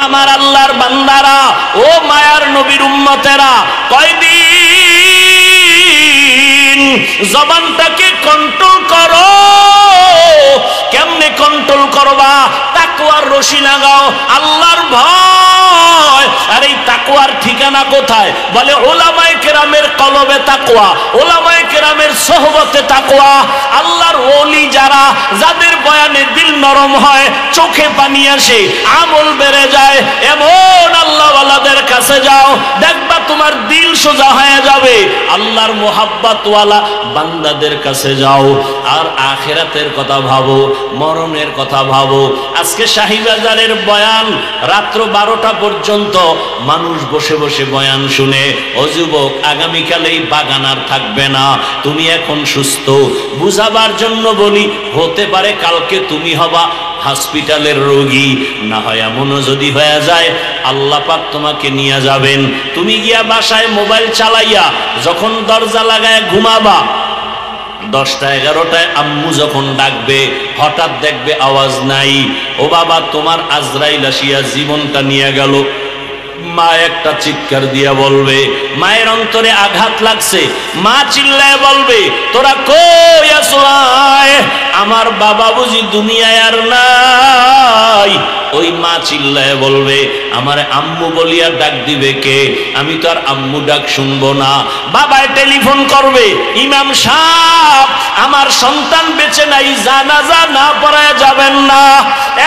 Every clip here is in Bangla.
আমার আল্লাহর বান্দারা, ও মায়ার নবীর উম্মতেরা, কয়দিন জবানটাকে কন্ট্রোল করো। কেমনে কন্ট্রোল করবা? তাকওয়ার রশি লাগাও, আল্লাহর ভয়। আর এই তাকওয়ার ঠিকানা কোথায়? বলে উলামায়ে কেরামের কলবে তাকওয়া, উলামায়ে কেরামের সোহবতে তাকওয়া। আল্লাহর ওলি যারা, যাদের বয়ানে দিল নরম হয়, চোখে পানি আসে, আমল বেড়ে যায়, এমন আল্লাহওয়ালাদের কাছে যাও, দেখবা তোমার দিল সোজা হয়ে যাবে। আল্লাহর মোহাব্বতওয়ালা বান্দাদের কাছে যাও, আর আখিরাতের কথা ভাবো, মরণের কথা ভাবো। আজকে শাহীবাজারের বয়ান রাত্র 12টা পর্যন্ত মানুষ বসে বসে বয়ান শুনে। ও যুবক, আগামীকাল এই বাগান আর থাকবে না। তুমি এখন সুস্থ, বুঝাবার জন্য বলি, হতে পারে কালকে তুমি হবা হসপিটালের রোগী। না হয় এমনও যদি হয়ে যায়, আল্লাহ পাক তোমাকে নিয়ে যাবেন। তুমি গিয়া বাসায় মোবাইল চালাইয়া যখন দরজা লাগায় ঘুমাবা, 10টা 11টায় আম্মু যখন ডাকবে, হঠাৎ দেখবে আওয়াজ নাই। ও বাবা, তোমার আজরাইল আসিয়া জীবনটা নিয়ে গেল। মা একটা চিৎকার দিয়া বলবে, মায়ের অন্তরে আঘাত লাগছে। মা চিল্লায় বলবে, তোরা কই আছো? আমার বাবা বুঝি দুনিয়ায় আর নাই। ওই মা চিল্লায় বলবে, আমার আম্মু বলিয়া ডাক দিবে কে? আমি তো আর আম্মু ডাক শুনবো না। বাবায় টেলিফোন করবে, ইমাম সাহেব, আমার সন্তান বেঁচে নাই, জানাজা না পড়ায় যাবেন না।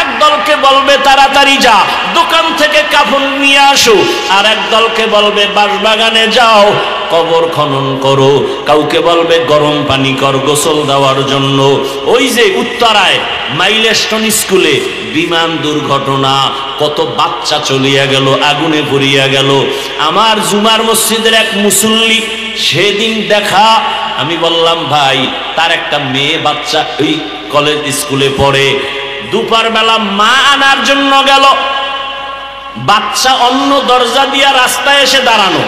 এক দলকে বলবে তাড়াতাড়ি যা, দোকান থেকে কাফন নিয়ে আসো। আর এক দলকে বলবে বাঁশবাগানে যাও, কবর খনন করো। কাউকে বলবে গরম পানি কর গোসল দেওয়ার জন্য। ওই যে উত্তরায় মাইলস্টোন স্কুলে বিমান দুর্ঘটনা, কত বাচ্চা চলিয়া গেল, আগুনে পুড়িয়া গেল। আমার জুমার মসজিদের এক মুসল্লি সেদিন দেখা, আমি বললাম ভাই, তার একটা মেয়ে বাচ্চা ওই কলেজ স্কুলে পড়ে। দুপুর বেলা মা আনার জন্য গেল, বাচ্চা অন্য দরজা দিয়া রাস্তায় এসে দাঁড়ানো,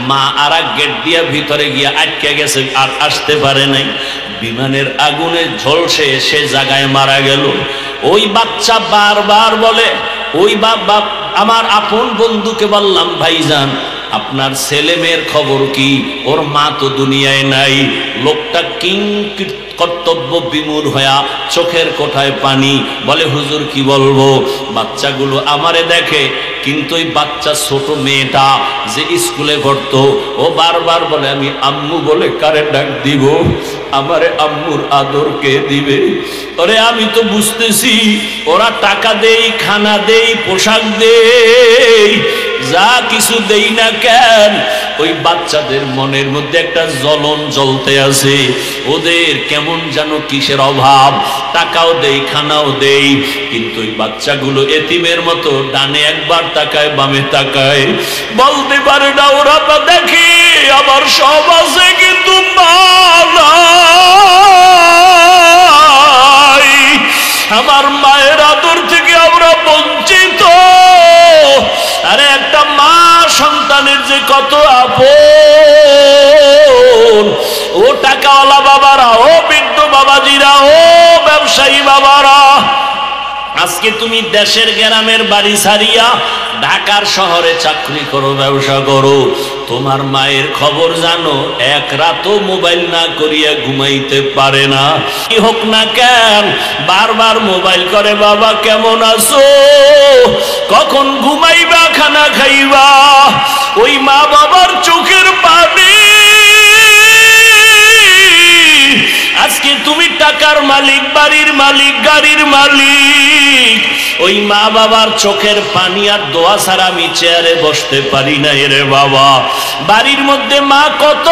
মা আর এক গেট দিয়া ভিতরে গিয়া আটকে গেছে, আর আসতে পারে নাই। বিমানের আগুনে ঝলসে সে জায়গায় মারা গেল। ওই বাচ্চা বারবার বলে, ওই বাপ, আমার আপন বন্ধুকে বললাম, ভাইজান আপনার ছেলে মেয়ের খবর কি? ওর মা তো দুনিয়ায় নাই। লোকটা কর্তব্য বিমূঢ় হইয়া চোখের কোঠায় পানি, বলে হুজুর কি বলবো? বাচ্চাগুলো আমারে দেখে, কিন্তু ওই বাচ্চা ছোট মেয়েটা যে স্কুলে পড়তো, ও বারবার বলে আমি আম্মু বলে কারে ডাক দিব? আমারে আম্মুর আদর কে দিবে? ওরে আমি তো বুঝতেছি, ওরা টাকা দেই, খানা দেই, পোশাক দেই, যা কিছু দেই না কেন, ওই বাচ্চাদের মনের মধ্যে একটা জ্বলন জ্বলতে আছে। ওদের কেমন যেন কিসের অভাব, টাকাও দেই, খানাও দেই, কিন্তু ওই বাচ্চাগুলো এতিমের মতো ডানে একবার তাকায়, বামে তাকায়, বলতে পারে না ওরা তো দেখি আমার সব আছে, কিন্তু মা নাই। আমার মায়ের আদর থেকে আমরা বঞ্চিত। আরে একটা মা সন্তানের যে কত আপন। ও টাকাওয়ালা বাবারা, ও বৃদ্ধ বাবাজিরা, ও ব্যবসায়ী বাবারা, আজকে তুমি দেশের গ্রামের বাড়ি ছাড়িয়া ঢাকার শহরে চাকরি করো, ব্যবসা করো, তোমার মায়ের খবর জানো? এক রাতও মোবাইল না করিয়া ঘুমাইতে পারে না। কি হোক না কেন, বারবার মোবাইল করে, বাবা কেমন আছো, কখন ঘুমাইবা, খানা খাইবা? ওই মা বাবার চোখের পানি। আজকে তুমি টাকার মালিক, বাড়ির মালিক, গাড়ির মালিক, ওই মা বাবার চোখের পানি আর দোয়া ছাড়া আমি চেয়ারে বসতে পারি না রে বাবা। বাড়ির মধ্যে মা কত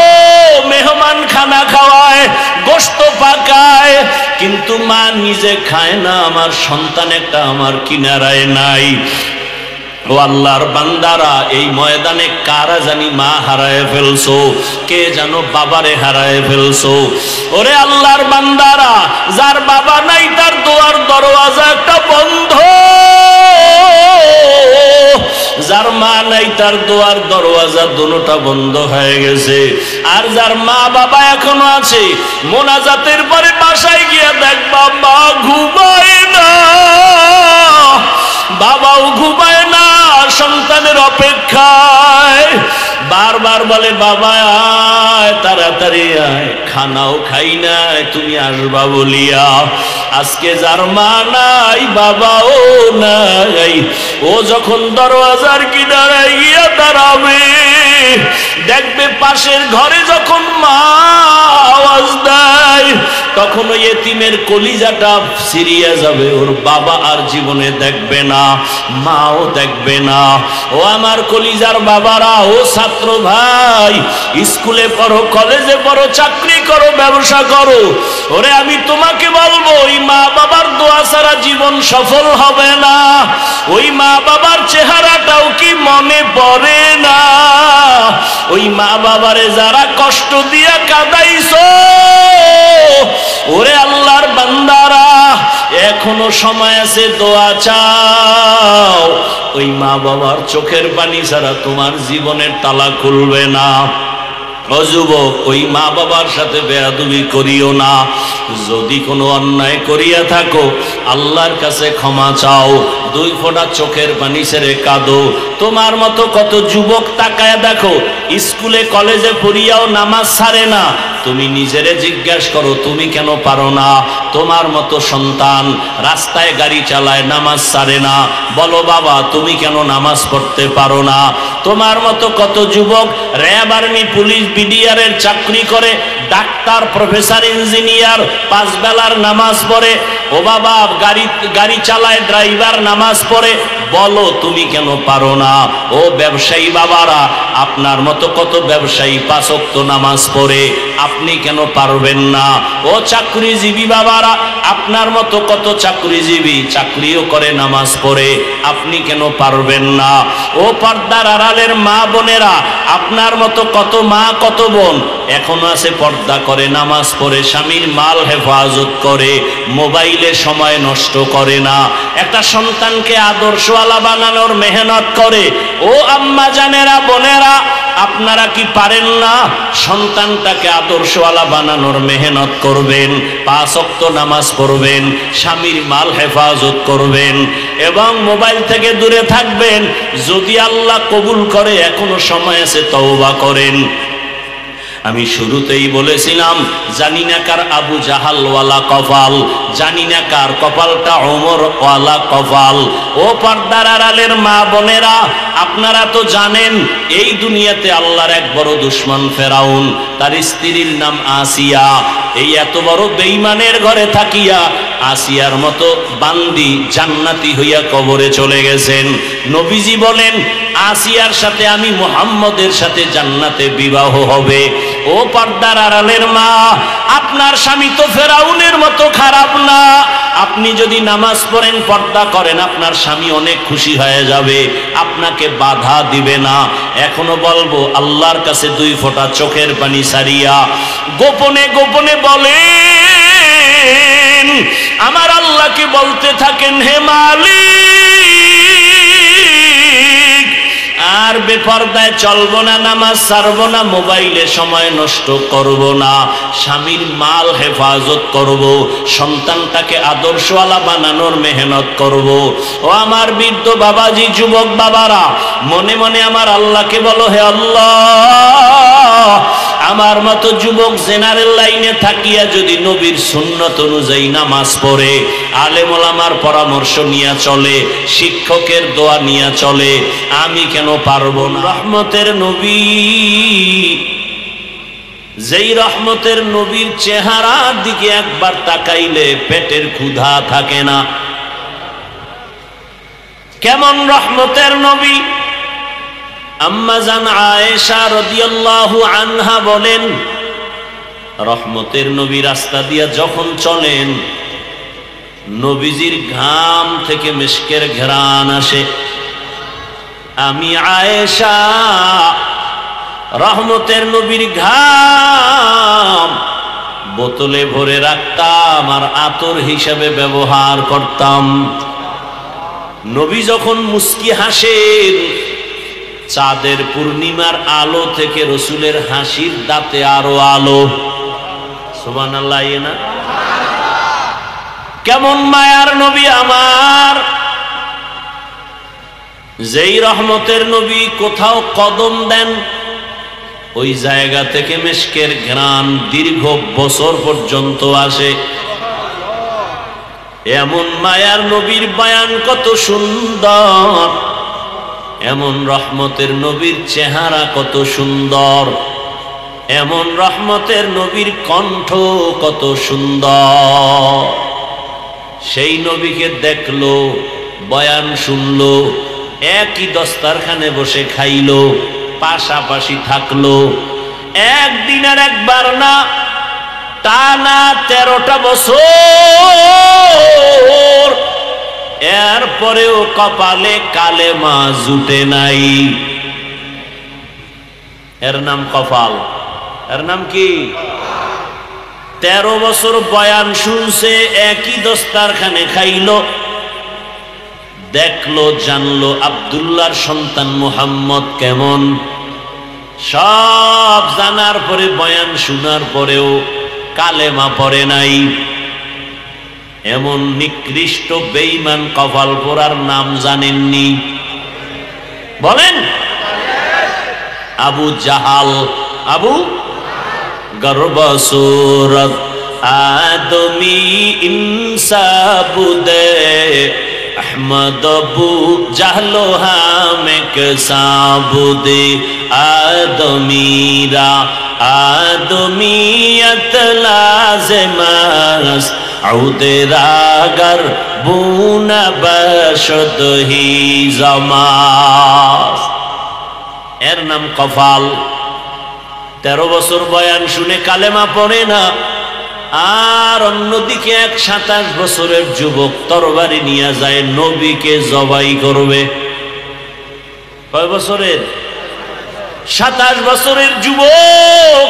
মেহমান খানা খাওয়ায়, গোশত পাকায়, কিন্তু মা নিজে খায় না। আমার সন্তান একটা আমার কিনারায় নাই। ও আল্লাহর বান্দারা, এই ময়দানে কারা জানি মা হারায় ফেলছো, কে জানো বাবারে হারায় ফেলছো। ওরে আল্লাহর বান্দারা, যার বাবা নাই তার দোয়ার দরওয়াজা একটা বন্ধ, যার মা নাই তার দোয়ার দরওয়াজা দুটোটা বন্ধ হয়ে গেছে। আর যার মা বাবা এখনো আছে, মোনাজাতের পরে বাসায় গিয়ে দেখবা মা ঘুমায় না, বাবাও ঘুমায় না, বারবার বলে বাবা আয়, তাড়াতাড়ি আয়, খানাও খাই নাই তুমি আসবা বলিয়া। আজকে যার মা নাই বাবাও নাই, ও যখন দরওয়াজার কিনারে গিয়া দাঁড়াবে, দেখবে পাশের ঘরে যখন মা আওয়াজ দেয়, তখন ওই এতিমের কলিজাটা ছিঁড়িয়া যাবে। ওর বাবা আর জীবনে দেখবে না, মাও দেখবে না। ও আমার কলিজার বাবারা, ও ছাত্র ভাই, স্কুলে পড়ো, কলেজে পড়ো, চাকরি করো, ব্যবসা করো, ওরে আমি তোমাকে বলবো, ওই মা বাবার দোয়া ছাড়া জীবন সফল হবে না। ওই মা বাবার চেহারাটাও কি মনে পড়ে না? ওই মা বাবারে যারা কষ্ট দিয়া কাঁদাইছো, ওরে আল্লাহর বান্দারা, এখনো সময় আছে, দোয়া চাও। ওই মা বাবার চোখের পানি ছাড়া তোমার জীবনের তালা খুলবে না। ও যুবক, ওই মা বাবার সাথে বেয়াদবি করিও না। যদি কোনো অন্যায় করিয়া থাকো, আল্লাহর কাছে ক্ষমা চাও, 2 ফোঁটা চোখের পানি ছেড়ে কাঁদো। তোমার মতো কত যুবক তাকায় দেখো, স্কুলে কলেজে পড়িয়াও নামাজ ছাড়ে না। তুমি নিজেরে জিজ্ঞাসা করো, তুমি কেন পারো না? তোমার মতো সন্তান রাস্তায় গাড়ি চালায়, নামাজ ছাড়ে না, বলো বাবা তুমি কেন নামাজ পড়তে পারো না? তোমার মতো কত যুবক র্যাব, আর্মি, পুলিশ, বিডিআরের চাকরি করে, ডাক্তার, প্রফেসর, ইঞ্জিনিয়ার, 5 বেলার নামাজ পড়ে। ও বাবা গাড়ি চালায়, ড্রাইভার, নামাজ পড়ে, বলো তুমি কেন পারো না? ও ব্যবসায়ী বাবারা, আপনার মতো কত ব্যবসায়ী 5 ওয়াক্ত নামাজ পড়ে, আপনি কেন পারবেন না? ও চাকরিজীবী বাবারা, আপনার মতো কত চাকরিজীবী চাকরিও করে, নামাজ পড়ে, আপনি কেন পারবেন না? ও পর্দার আড়ালের মা বোনেরা, আপনার মতো কত মা কত বোন এখনো আছে, পর্দা করে, নামাজ পড়ে, স্বামীর মাল হেফাজত করে, মোবাইলে সময় নষ্ট করে না, একটা সন্তানকে আদর্শওয়ালা বানানোর মেহনত করে। ও আম্মা জানেরা, বোনেরা, আপনারা কি পারেন না সন্তানটাকে আদর্শওয়ালা বানানোর মেহনত করবেন, 5 ওয়াক্ত নামাজ পড়বেন, স্বামীর মাল হেফাজত করবেন এবং মোবাইল থেকে দূরে থাকবেন? যদি আল্লাহ কবুল করে, এখনো সময় আছে, তওবা করেন। আমি শুরুতেই বলেছিলাম, জানি না কার আবু জাহাল ওয়ালা কপাল, জানি না কার কপালটা ওমর ওয়ালা কপাল। ও পর্দার আড়ালের মা বোনেরা, আপনারা তো জানেন এই দুনিয়াতে আল্লাহর এক বড় দুশমন ফেরাউন, তার স্ত্রীর নাম আসিয়া। এই এত বড় বেঈমানের ঘরে থাকিয়া আসিয়ার মতো বান্দি জান্নাতি হইয়া কবরে চলে গেছেন। নবীজি বলেন, আসিয়ার সাথে আমি মুহাম্মদের সাথে জান্নাতে বিবাহ হবে। ও পর্দার আড়ালের মা, আপনার স্বামী তো ফেরাউনের মতো খারাপ না। আপনি যদি নামাজ পড়েন, পর্দা করেন, আপনার স্বামী অনেক খুশি হয়ে যাবে, আপনাকে বাধা দিবে না। এখনো বলবো, আল্লাহর কাছে 2 ফোঁটা চোখের পানি ছাড়িয়া গোপনে গোপনে বলেন, আমার আল্লাহকে বলতে থাকেন, হে মালিক, আর বেপরদায় চলবো না, নামাজ ছাড়বো না, মোবাইলে সময় নষ্ট করব না, স্বামীর মাল হেফাজত করব, সন্তানটাকে আদর্শওয়ালা বানানোর মেহনত করব। ও আমার বৃদ্ধ বাবাজি, যুবক বাবারা, মনে মনে আমার আল্লাহকে বলো, হে আল্লাহ, আমার মতো যুবক জেনারেল লাইনে থাকিয়া যদি নবীর সুন্নত অনুযায়ী নামাজ পড়ে, আলেম ওলামার পরামর্শ নিয়ে চলে, শিক্ষকের দোয়া নিয়ে চলে, আমি কেন পারবো না? রহমতের নবী, যেই রহমতের নবীর চেহারার দিকে একবার তাকাইলে পেটের ক্ষুধা থাকে না। কেমন রহমতের নবী? আম্মা জান আয়েশা রাদিয়াল্লাহু আনহা বলেন, রহমতের নবী রাস্তা দিয়া যখন চলেন, নবীজির ঘাম থেকে মিশকের ঘ্রাণ আসে। আমি আয়েশা রহমতের নবীর ঘাম বোতলে ভরে রাখতাম আর আতর হিসেবে ব্যবহার করতাম। নবী যখন মুস্কি হাসেন, চাঁদের পূর্ণিমার আলো থেকে রসুলের হাসির দাঁতে আরো আলো। সুবহানাল্লাহ না? কেমন মায়ার নবী আমার! যেই রহমতের নবী কোথাও কদম দেন, ওই জায়গা থেকে মিশকের ঘ্রাণ দীর্ঘ বছর পর্যন্ত আসে। এমন মায়ার নবীর বয়ান কত সুন্দর, এমন রহমতের নবীর চেহারা কত সুন্দর, এমন রহমতের নবীর কণ্ঠ কত সুন্দর। সেই নবীকে দেখলো, বয়ান শুনলো, একই দস্তারখানে বসে খাইলো, পাশাপাশি থাকলো। একদিন আর একবার না, টানা 13টা বছর। এরপরেও কপালে কালেমা জুটে নাই। এর নাম কপাল। এর নাম কি? 13 বছর বয়ান শুনছে, একই দস্তারখানে খাইলো, দেখলো, জানলো আব্দুল্লাহর সন্তান মুহাম্মদ কেমন। সব জানার পরে, বয়ান শোনার পরেও কালেমা পড়ে নাই। এমন নিকৃষ্ট বেঈমান কপাল পোড়ার নাম জানেননি? বলেন। আবু জাহাল, আবু গর্বসুরত আদমি ইনসাবুদে अहमद अबू जहलो हामेक साबुदे आदमीरा आदमीयत लाज़िमस औदे रागर बुना बशद ही जमास। एर नाम कफाल। 13 বছর বয়ান শুনে কালেমা পড়ে না। আর অন্যদিকে এক 27 বছরের যুবক তরবারি নিয়ে যায়, নবীকে জবাই করবে। কয় বছরের? 27 বছরের যুবক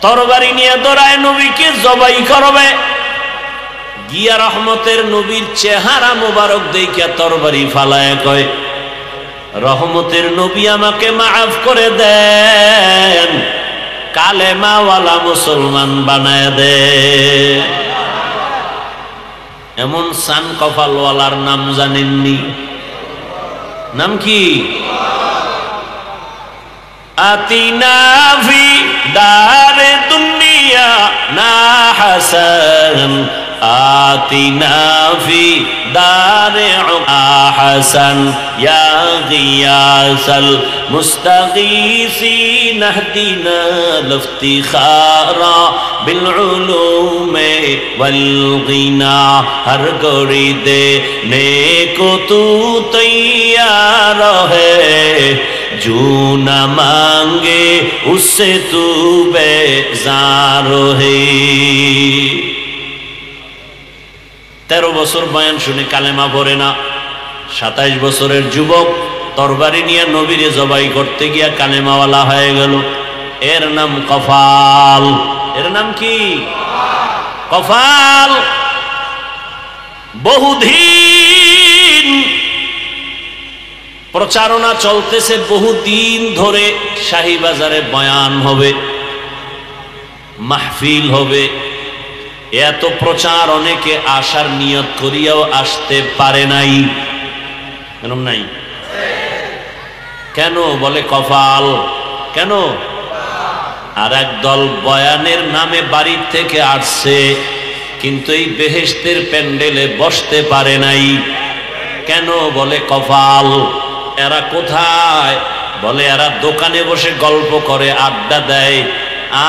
তরবারি নিয়ে দৌড়ায়, নবীকে জবাই করবে। গিয়া রহমতের নবীর চেহারা মোবারক দেখিয়া তরবারি ফালায় কয়, রহমতের নবী আমাকে মাফ করে দেন, কালেমাওয়ালা মুসলমান বানায় দে। এমন সান কপালওয়ালার নাম জানেননি? নাম কি? আতিনা ফি দারে দুনিয়া না হাসান, আতিনা ফি দারে হাসান ইয়া গিয়াসাল মুস্তাগীসিন আহদিনা লিফতিখারা বিল উলুমে ওয়াল গিনা। হর গড়ি দে নেকো তু তৈয়ার হে, जो न मांगे उससे तू बेजार है। 13 বছর বয়ান শুনে কালেমা পড়ে না। 27 বছরের যুবক তরবারি নিয়ে নবীরে জবাই করতে গিয়া কালেমাওয়ালা হয়ে গেল। এর নাম কফাল। এর নাম কি? কফাল। বহুদিন প্রচারণা চলতেছে, বহুদিন ধরে শাহীবাজারে বয়ান হবে, মাহফিল হবে। এত প্রচার, অনেকে আসার নিয়ত করিয়াও আসতে পারে নাই। এরকম নাই কেন? বলে কপাল। কেন? আর এক দল বয়ানের নামে বাড়ির থেকে আসছে, কিন্তু এই বেহেশতের প্যান্ডেলে বসতে পারে নাই। কেন? বলে কপাল। এরা কোথায়? বলে এরা দোকানে বসে গল্প করে, আড্ডা দেয়,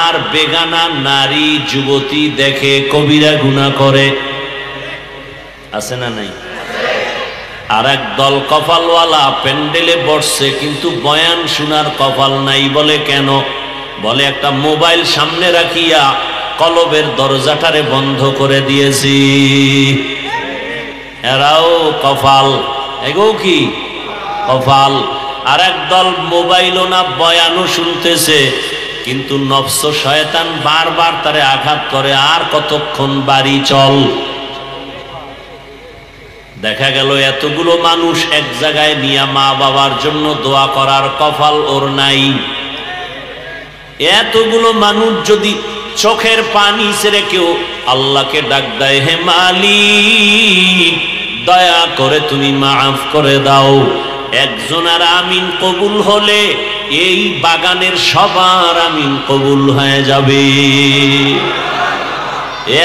আর বেগানা নারী যুবতী দেখে কবিরা গুনাহ করে। আছে না নাই? আর এক দল কপালওয়ালা প্যান্ডেলে বসছে, কিন্তু বয়ান শোনার কপাল নাই। বলে কেন? বলে একটা মোবাইল সামনে রাখিয়া কলবের দরজাটারে বন্ধ করে দিয়েছি। এরাও কপাল। এগো কি কপাল। আর একদল মোবাইলও না, বয়ানও শুনতেছে, কিন্তু নফস শয়তান বারবার তারে আঘাত করে। আর কতক্ষণ বাড়ি চল। দেখা গেল এতগুলো মানুষ এক জায়গায় নিয়ে মা বাবার জন্য দোয়া করার কপাল ওর নাই। এতগুলো মানুষ যদি চোখের পানি ছেড়ে কেউ আল্লাহকে ডাক দেয়, হে মালিক দয়া করে তুমি মাফ করে দাও, একজনের আমিন কবুল হলে এই বাগানের সবার আমিন কবুল হয়ে যাবে।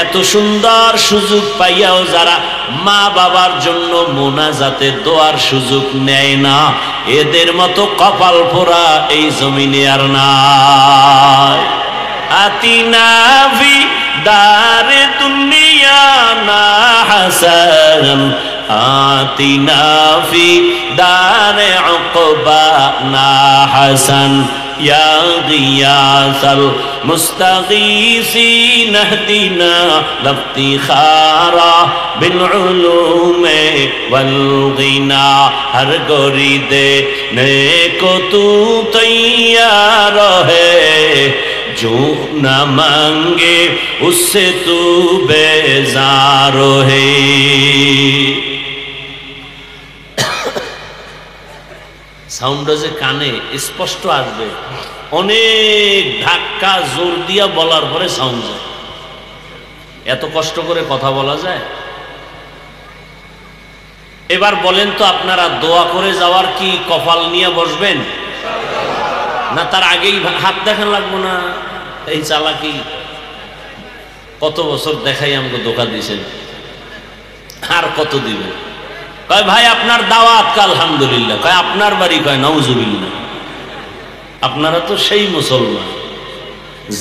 এত সুন্দর সুযোগ পাইয়াও যারা মা বাবার জন্য মোনাজাতে দোয়ার সুযোগ নেয় না, এদের মতো কপাল পোড়া এই জমিনে আর নাই। আতিনা ফি দারে দুনিয়া না হাসান, আতিনা ফি দারে উকবা না হাসান, ইয়া গিয়াসাল মুস্তাগীসিন ইহদিনা লিফতিখারা বিল উলুমে ওয়াল গিনা। হর গরিদে নেকো তু তৈয়ার है, जो न मांगे उससे तू बेजार है। সাউন্ড যে কানে স্পষ্ট আসবে, অনেক ধাক্কা জোর দিয়া বলার পরে সাউন্ড যায়। এত কষ্ট করে কথা বলা যায়? এবার বলেন তো, আপনারা দোয়া করে যাওয়ার কি কপাল নিয়ে বসবেন না তার আগেই হাত দেখান লাগবো না? এই চালাকি কত বছর দেখাই আমাকে ধোঁকা দিয়েছেন, আর কত দিবেন? কয় ভাই আপনার দাওয়াত, আলহামদুলিল্লাহ। কয় আপনার বাড়ি? কয় নাউজুবিল্লাহ। আপনারা তো সেই মুসলমান।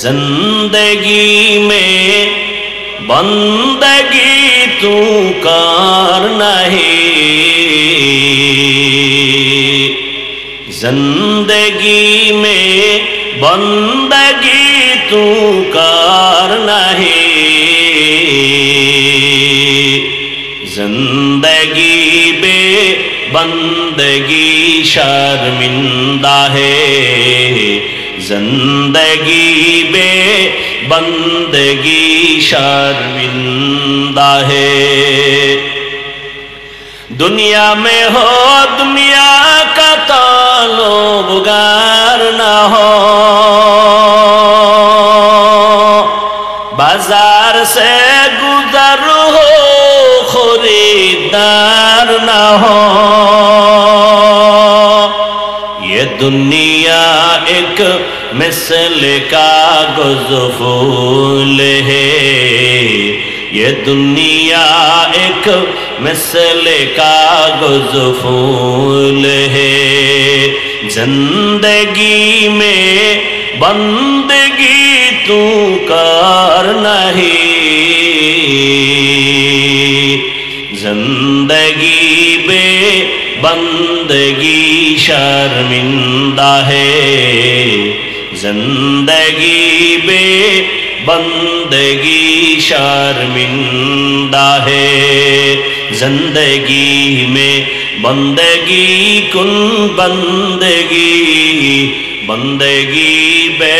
জিন্দেগি মে বন্দগি তু কার নাহি, जिंदगी में बंदगी तू कर नहीं, जिंदगी बे बंदगी शर्मिंदा है, जिंदगी बे बंदगी शर्मिंदा है। दुनिया में हो दुनिया का ताल्लुगार ना हो, बाजार से गुजर हो खरीदार ना हो। ये दुनिया एक मिसल कागज फूल है, ये दुनिया एक मिसल कागज फूल है, जिंदगी में बंदगी तू कर नहीं, जिंदगी में बंदगी शर्मिंदा है, जिंदगी में बंदगी शर्मिंदा है, जिंदगी में बंदगी कुन बंदगी, बंदगी बे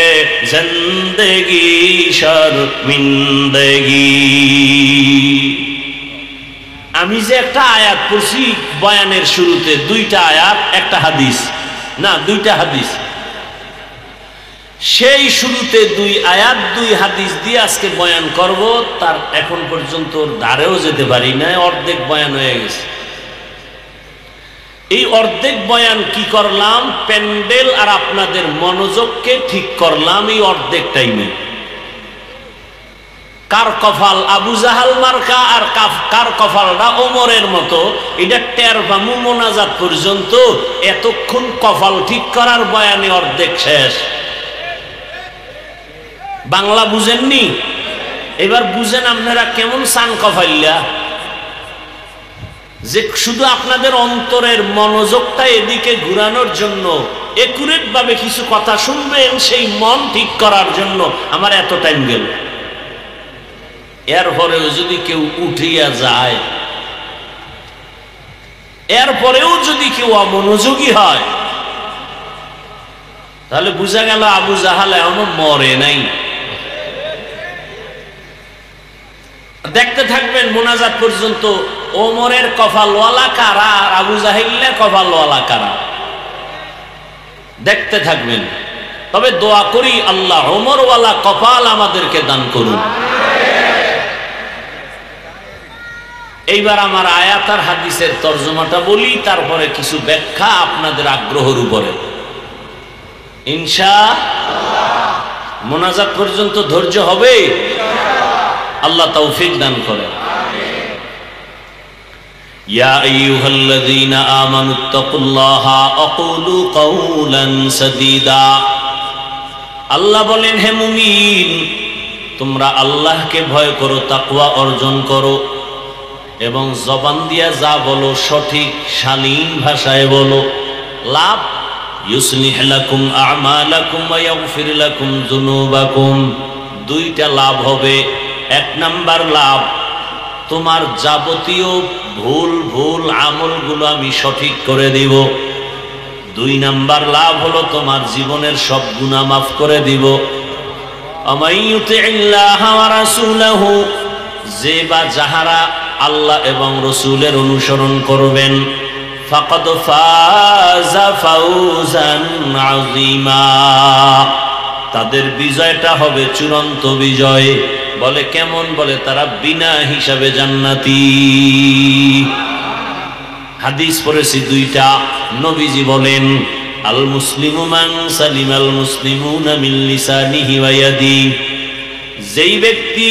जिंदगी शर्मिंदगी। আমি যে একটা আয়াত পড়ছি বয়ানের শুরুতে, দুইটা আয়াত একটা হাদিস, না দুইটা হাদিস, সেই শুরুতে দুই আয়াত দুই হাদিস দিয়ে আজকে বয়ান করব। তার এখন পর্যন্ত ধারেও যেতে পারি না, অর্ধেক বয়ান হয়ে গেছে। এই অর্ধেক বয়ান কি করলাম? প্যান্ডেল আর আপনাদের মনোযোগকে ঠিক করলাম এই অর্ধেক টাইমে। কার কপাল আবু জাহাল মার্কা আর কার কপালটা ওমরের মতো, এটা টের পামু মোনাজাত পর্যন্ত। এতক্ষণ কপাল ঠিক করার বয়ানে অর্ধেক শেষ। বাংলা বুঝেননি? এবার বুঝেন আপনারা কেমন সান কফাইল্লা, যে শুধু আপনাদের অন্তরের মনোযোগটা এদিকে ঘুরানোর জন্য, একুরেট ভাবে কিছু কথা শুনবেন, সেই মন ঠিক করার জন্য আমার এত টাইম গেল। এরপরেও যদি কেউ উঠিয়া যায়, এরপরেও যদি কেউ অমনোযোগী হয়, তাহলে বুঝা গেল আবু জাহাল এখনো মরে নাই। দেখতে থাকবেন মোনাজাত পর্যন্ত ওমরের কপালওয়ালা কারা আর আবু জাহিলের কপালওয়ালা কারা, দেখতে থাকবেন। তবে দোয়া করি আল্লাহ ওমরওয়ালা কপাল আমাদেরকে দান করুন। এইবার আমার আয়াত আর হাদিসের তর্জমাটা বলি, তারপরে কিছু ব্যাখ্যা আপনাদের আগ্রহের উপরে। ইনশাআল্লাহ। মোনাজাত পর্যন্ত ধৈর্য হবে, আল্লাহ তৌফিক দান করেন। ইয়া আইয়ুহাল্লাযীনা আমানুত্তাকুল্লাহা আকুলু কাওলান সাদীদা। আল্লাহ বলেন, হে মুমিন, তোমরা আল্লাহকে ভয় করো, তাকওয়া অর্জন করো এবং জবান দিয়া যা বলো সঠিক শালীন ভাষায় বলো। লাভ, ইউসলিহ লাকুম আ'মালাকুম ওয়া ইয়াগফির লাকুম যুনুবাকুম। দুইটা লাভ হবে। এক নাম্বার লাভ, তোমার যাবতীয় ভুল আমলগুলো আমি সঠিক করে দিব। দুই নাম্বার লাভ হলো তোমার জীবনের সব গুনাহ মাফ করে দিব। আমাইয়ুতিল্লাহা ওয়া রাসূলাহু, যে বা যাহারা আল্লাহ এবং রসুলের অনুসরণ করবেন, ফাকাদ ফাযা ফাওজান আযীমা, তাদের বিজয়টা হবে চূড়ান্ত বিজয়। বলে কেমন? বলে তারা বিনা হিসাবে জান্নাতি। হাদিস পড়েছি দুইটা। নবীজি বলেন, আল মুসলিমু মান সালিমাল মুসলিমুনা মিন লিসানিহি ওয়া ইয়াদিহি। যেই ব্যক্তি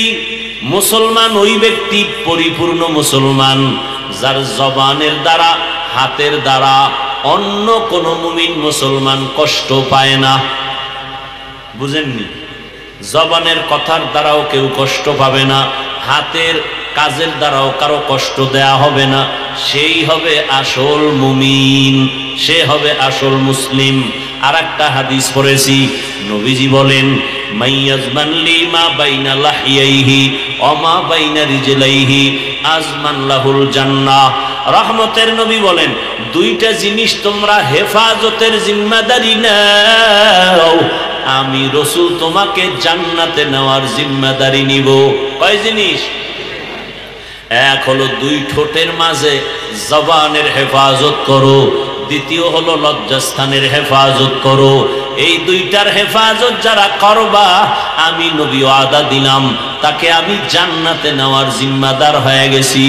মুসলমান, ওই ব্যক্তি পরিপূর্ণ মুসলমান যার জবানের দ্বারা, হাতের দ্বারা অন্য কোন মুমিন মুসলমান কষ্ট পায় না। বুঝেননি? জবানের কথার দ্বারাও কেউ কষ্ট পাবে না, হাতের কাজের দ্বারাও কারো কষ্ট দেয়া হবে না। সেই হবে আসল মুমিন, সে হবে আসল মুসলিম। আর একটা হাদিস পড়েছি, নবীজি বলেন, মাইয়াজমান লিমা বাইনা লাহিয়াইহি ওয়া মা বাইনা রিজলাইহি আজমান লাহুল জান্নাহ। রহমতের নবী বলেন, দুইটা জিনিস তোমরা হেফাজতের জিম্মাদারি নাও, আমি রসুল তোমাকে জান্নাতে নেওয়ার জিম্মাদারি নিব। কয় জিনিস? এক হলো দুই ঠোঁটের মাঝে জবানের হেফাজত করো, দ্বিতীয় হলো লজ্জাস্থানের হেফাজত করো। এই দুইটার হেফাজত যারা করবা, আমি নবী ওয়াদা দিলাম তাকে আমি জান্নাতে নেওয়ার জিম্মাদার হয়ে গেছি।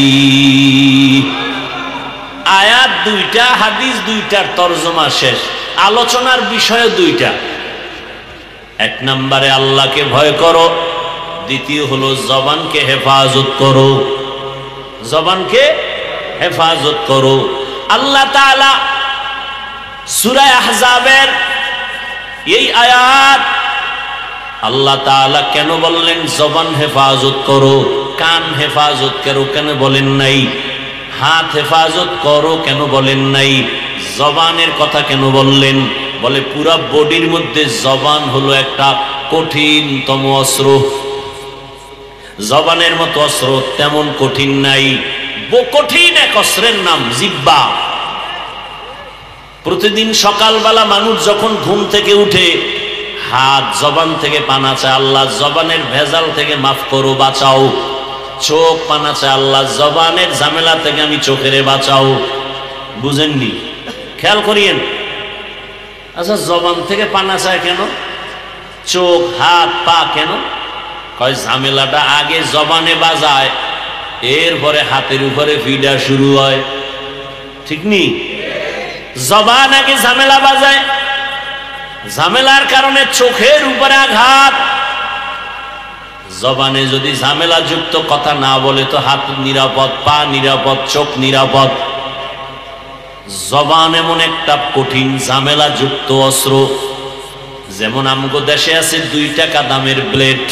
আয়াত দুইটা, হাদিস দুইটার তরজমা শেষ। আলোচনার বিষয় দুইটা। এক নম্বরে আল্লাহকে ভয় করো, দ্বিতীয় হলো জবানকে হেফাজত করো, জবানকে হেফাজত করো। আল্লাহ তাআলা সূরা আহজাবের এই আয়াত, আল্লাহ তাআলা কেন বললেন জবান হেফাজত করো, কান হেফাজত করো কেন বলেন নাই, হাত হেফাজত করো কেন বলেন নাই, জবানের কথা কেন বললেন? বলে পুরা বডির মধ্যে জবান হলো একটা কঠিনতম অস্ত্র। জবানের মতো অস্ত্র তেমন কঠিন নাই। কঠিন এক অস্ত্রের নাম জিহ্বা। প্রতিদিন সকালবেলা মানুষ যখন ঘুম থেকে উঠে, হাত জবান থেকে পানা চায়, আল্লাহ জবানের ভেজাল থেকে মাফ করো, বাঁচাও। চোখ পানা চায়, আল্লাহ জবানের ঝামেলা থেকে আমি চোখেরে বাঁচাও। বুঝেননি? খেয়াল করিয়েন। আচ্ছা, জবান থেকে পানা চায় কেন? চোখ, হাত, পা কেন? কয় ঝামেলাটা আগে জবানে বাজায়, এরপরে হাতের উপরে ফিডা শুরু হয়। ঠিক নি? জবান আগে ঝামেলা বাজায়, ঝামেলার কারণে চোখের উপরে আঘাত। জবানে যদি ঝামেলা যুক্ত কথা না বলে তো হাত নিরাপদ, পা নিরাপদ, চোখ নিরাপদ। জবান এমন একটা কঠিন ঝামেলা যুক্ত অস্ত্র। যেমন আমগো দেশে আছে 2 টাকা দামের ব্লেড।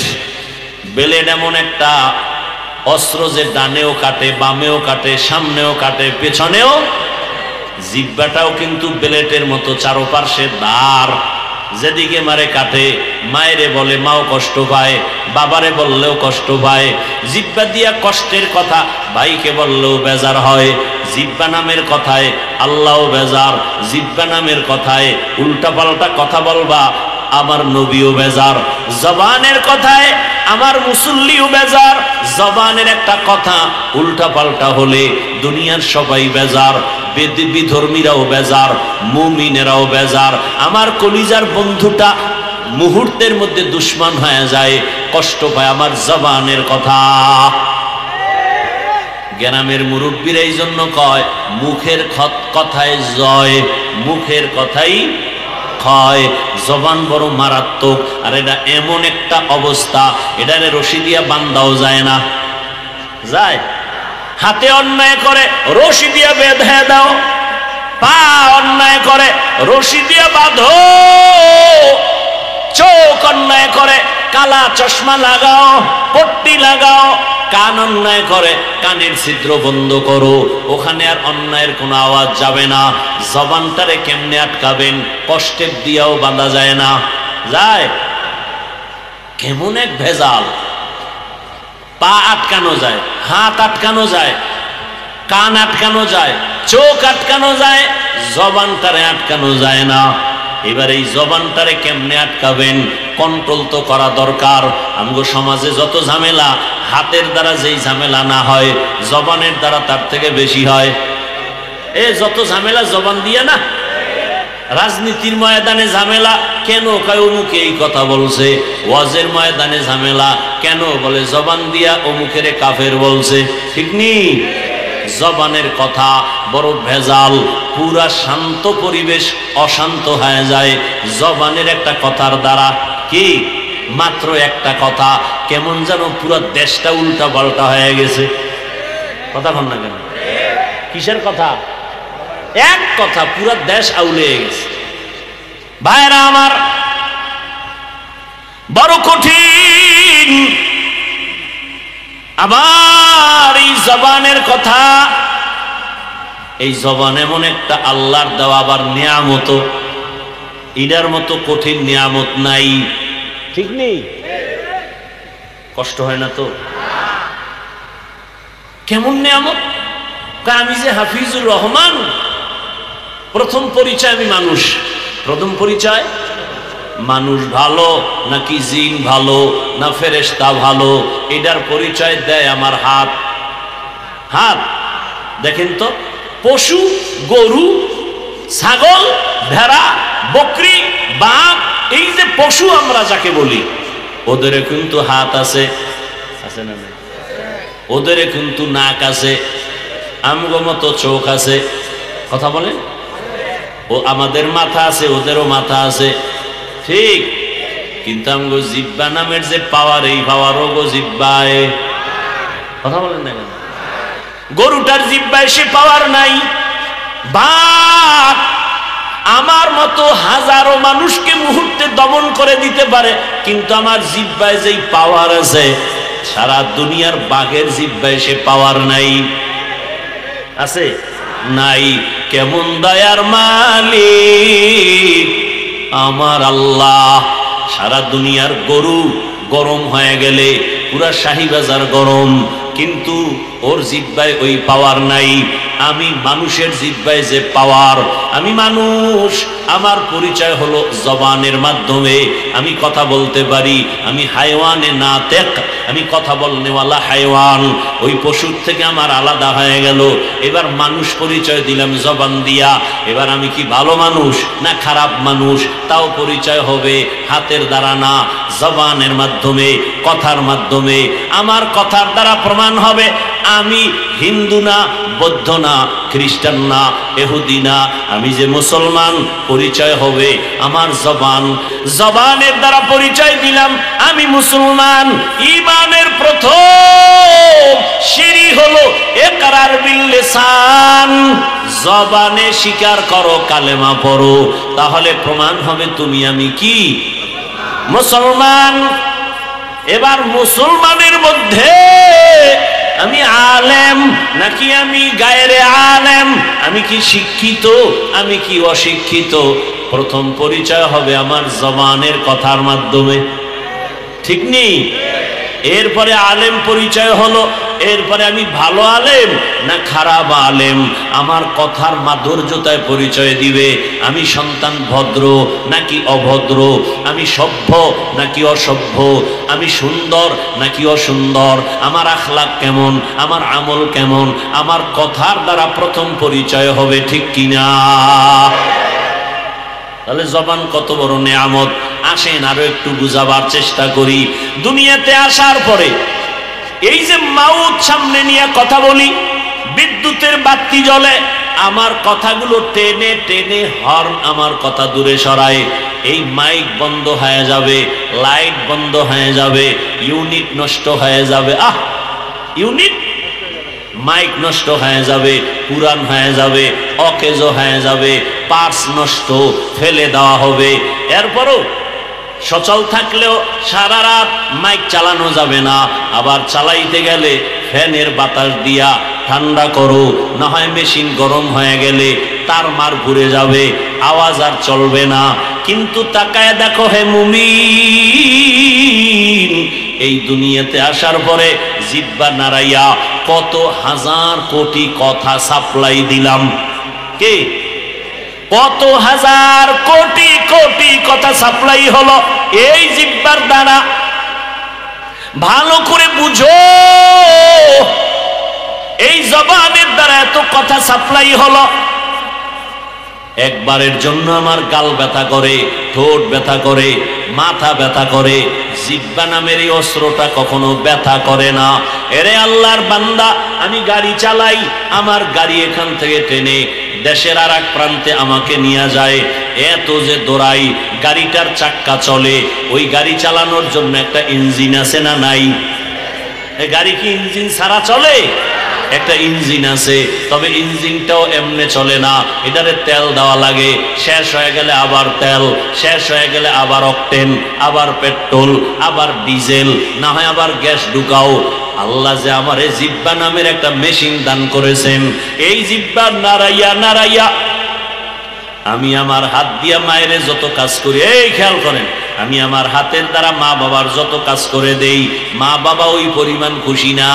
ব্লেড এমন একটা অস্ত্র যে ডানেও কাটে, বামেও কাটে, সামনেও কাটে, পেছনেও। জিহ্বাটাও কিন্তু ব্লেডের মতো, চারপাশে দাঁড়, যেদিকে মারে কাটে। মায়েরে বলে মাও কষ্ট পায়, বাবারে বললেও কষ্ট পায়। জিহ্বা দিয়া কষ্টের কথা ভাইকে বললেও বেজার হয়। জিহ্বা নামের কথায় আল্লাহও বেজার। জিহ্বা নামের কথায় উল্টাপাল্টা কথা বলবা, আমার নবীও বেজার। জবানের কথায় আমার মুসল্লিও বেজার। জবানের একটা কথা উল্টাপাল্টা হলে দুনিয়ার সবাই বেজার, বিধর্মীরাও বেজার, মুমিনেরাও বেজার। আমার কলিজার বন্ধুটা মুহূর্তের মধ্যে দুশ্মন হয়ে যায়, কষ্ট পায় আমার জবানের কথা। গ্রামের মুরব্বীরা এই জন্য কয়, মুখের কথায় জয়, মুখের কথাই কয় জবান বড় মারাত্মক, আর এটা এমন একটা অবস্থা, এটারে রশি দিয়া বান্ধাও যায় না। যায়? হাতে অন্যায় করে রশি দিয়া বেঁধে দাও, পা অন্যায় করে রশি দিয়া বাঁধো, চোখ অন্যায় করে কালা চশমা লাগাও, পট্টি লাগাও, কান অন্যায় করে কানের ছিদ্র বন্ধ করো, ওখানে আর অন্যায়ের কোনো আওয়াজ যাবে না। জবানটারে কেমনে আটকাবেন? কষ্টের দিয়াও বাঁধা যায় না। যায়? কেমন এক ভেজাল। পা আটকানো যায়, হাত আটকানো যায়, কান আটকানো যায়, চোখ আটকানো যায়, জবানটারে আটকানো যায় না। এবার এই জবানটারে কেমনে আটকাবেন? কন্ট্রোল তো করা দরকার। আমগো সমাজে যত ঝামেলা, হাতের দ্বারা যেই ঝামেলা না হয়, জবানের দ্বারা তার থেকে বেশি হয়। যত ঝামেলা জবান দিয়ে না। রাজনীতির ময়দানে ঝামেলা কেন? কয় অমুকে এই কথা বলছে। ওয়াজের ময়দানে ঝামেলা কেন? বলে জবান দিয়া অমুকের কাফের বলছে। ঠিক নেই? জবানের কথা বড় ভেজাল। পুরা শান্ত পরিবেশ অশান্ত হয়ে যায় জবানের একটা কথার দ্বারা। কি? মাত্র একটা কথা, কেমন যেন পুরো দেশটা উল্টা পাল্টা হয়ে গেছে। কথা বল না কেন? কিসের কথা? এক কথা পুরো দেশ আউলে গেছে। ভাইরা আমার, বড় কঠিন। আবার এই জবানের কথা, এই জবান এমন একটা আল্লাহর দেওয়া আবার নিয়ামত, এটার মতো কঠিন নিয়ামত নাই। ঠিক নেই? কষ্ট হয় না তো? কেমন নিয়ামত? আমি যে হাফিজুর রহমান, প্রথম পরিচয় আমি মানুষ। প্রথম পরিচয় মানুষ ভালো নাকি জিন ভালো না ফেরেশতা ভালো, এটার পরিচয় দেয় আমার হাত। হাত দেখেন তো, পশু, গরু, ছাগল, ভেড়া, বকরি, বাঘ, এই যে পশু আমরা যাকে বলি, ওদের কিন্তু হাত আছে, আছে না? ওদের কিন্তু নাক আছে, আমগো মতো চোখ আছে। কথা বলেন? ও আমাদের মাথা আছে, ওদেরও মাথা আছে। ঠিক? কিন্তু আমগো জিব্বা নামের যে পাওয়ার, এই পাওয়ারও গো জিব্বায়। কথা বলেন না কেন? গরুটার জিব্বায় সে পাওয়ার নাই। বাঘ আমার মতো হাজারো মানুষকে মুহূর্তে দমন করে দিতে পারে, কিন্তু আমার জিব্বায় যেই পাওয়ার আছে, সারা দুনিয়ার বাঘের জিব্বায় সে পাওয়ার নাই। আছে? নাই। কেমন দয়ার মালিক আমার আল্লাহ! সারা দুনিয়ার গরু গরম হয়ে গেলে পুরা শাহী বাজার গরম, কিন্তু ওর জিব্বায় ওই পাওয়ার নাই। আমি মানুষের জিব্বায় যে পাওয়ার, আমি মানুষ, আমার পরিচয় হলো জবানের মাধ্যমে। আমি কথা বলতে পারি, আমি হায়ওয়ানে নাতেক, আমি কথা বলনেওয়ালা হায়ওয়ান। ওই পশুর থেকে আমার আলাদা হয়ে গেল। এবার মানুষ পরিচয় দিলাম জবান দিয়া। এবার আমি কি ভালো মানুষ না খারাপ মানুষ, তাও পরিচয় হবে হাতের দ্বারা না, জবানের মাধ্যমে, কথার মাধ্যমে। আমার কথার দ্বারা প্রমাণ হবে আমি হিন্দু না, বৌদ্ধ না, খ্রিস্টান না, ইহুদি না, আমি যে মুসলমান। পরিচয় হবে আমার জবান। জবানের দ্বারা পরিচয় দিলাম আমি মুসলমান। ঈমানের প্রথম সিঁড়ি হলো ইকরার বিল লিসান। জবানে স্বীকার করো, কালেমা পড়ো, তাহলে প্রমাণ হবে তুমি আমি কি? মুসলমান। এবার মুসলমানের মধ্যে আমি আলেম নাকি আমি গায়রে আলেম, আমি কি শিক্ষিত, আমি কি অশিক্ষিত, প্রথম পরিচয় হবে আমার জবানের কথার মাধ্যমে। ঠিক নেই? এরপরে আলেম পরিচয় হলো, এরপরে আমি ভালো আলেম না খারাপ আলেম, আমার কথার মাধুর্যতায় পরিচয় দিবে আমি সন্তান ভদ্র নাকি অভদ্র, আমি সভ্য নাকি অসভ্য, আমি সুন্দর নাকি অসুন্দর, আমার আখলাক কেমন, আমার আমল কেমন, আমার কথার দ্বারা প্রথম পরিচয় হবে। ঠিক কিনা? তাহলে জবান কত বড় নেয়ামত। আসেন আরো একটু বুঝাবার চেষ্টা করি। দুনিয়াতে আসার পরে এই যে মাউত সামনে নিয়ে কথা বলি, বিদ্যুতের বাতি জ্বলে, আমার কথাগুলো টেনে টেনে হর্ন আমার কথা দূরে সরায়। এই মাইক বন্ধ হয়ে যাবে, লাইট বন্ধ হয়ে যাবে, ইউনিট নষ্ট হয়ে যাবে। ইউনিট মাইক নষ্ট হয়ে যাবে, পুরান হয়ে যাবে, অকেজো হয়ে যাবে, পার্টস নষ্ট, ফেলে দেওয়া হবে। এরপরও সচল থাকলেও সারা রাত মাইক চালানো যাবে না। আবার চালাইতে গেলে ফ্যানের বাতাস দিয়া ঠান্ডা করো, না হয় মেশিন গরম হয়ে গেলে তার মার ঘুরে যাবে, আওয়াজ আর চলবে না। কিন্তু তাকায় দেখো হে মুমিন, এই দুনিয়াতে আসার পরে জিহ্বা নাড়াইয়া কত হাজার কোটি কথা সাপ্লাই দিলাম। কে? কত হাজার কোটি কোটি কথা সাপ্লাই হলো এই জিহ্বার দ্বারা। ভালো করে বুঝো, এই জবানের দ্বারা এত কথা সাপ্লাই হলো। একবারের জন্য আমার গাল ব্যথা করে, ঠোঁট ব্যথা করে, মাথা ব্যথা করে, জিহ্বা নামের এই অস্ত্রটা কখনো ব্যথা করে না। এরে আল্লাহর বান্দা, আমি গাড়ি চালাই, আমার গাড়ি এখান থেকে টেনে দেশের আর এক প্রান্তে আমাকে নিয়ে যায়, এত যে দৌড়াই, গাড়িটার চাক্কা চলে। ওই গাড়ি চালানোর জন্য একটা ইঞ্জিন আছে না নাই? গাড়ি কি ইঞ্জিন ছাড়া চলে? একটা ইঞ্জিন আছে, তবে ইঞ্জিনটাও এমনি চলে না, এটারে তেল দেওয়া লাগে। শেষ হয়ে গেলে আবার তেল, শেষ হয়ে গেলে আবার অকটেন, আবার পেট্রোল, আবার ডিজেল, না হয় আবার গ্যাস ঢুকাও। আল্লাহ যে আমারে জিহ্বা নামের একটা মেশিন দান করেছেন, এই জিহ্বা নাড়াইয়া নাড়াইয়া আমি আমার হাত দিয়া মায়ের যত কাজ করি, এই খেয়াল করেন, আমি আমার হাতের দ্বারা মা বাবার যত কাজ করে দেই, মা বাবা ওই পরিমাণ খুশি না।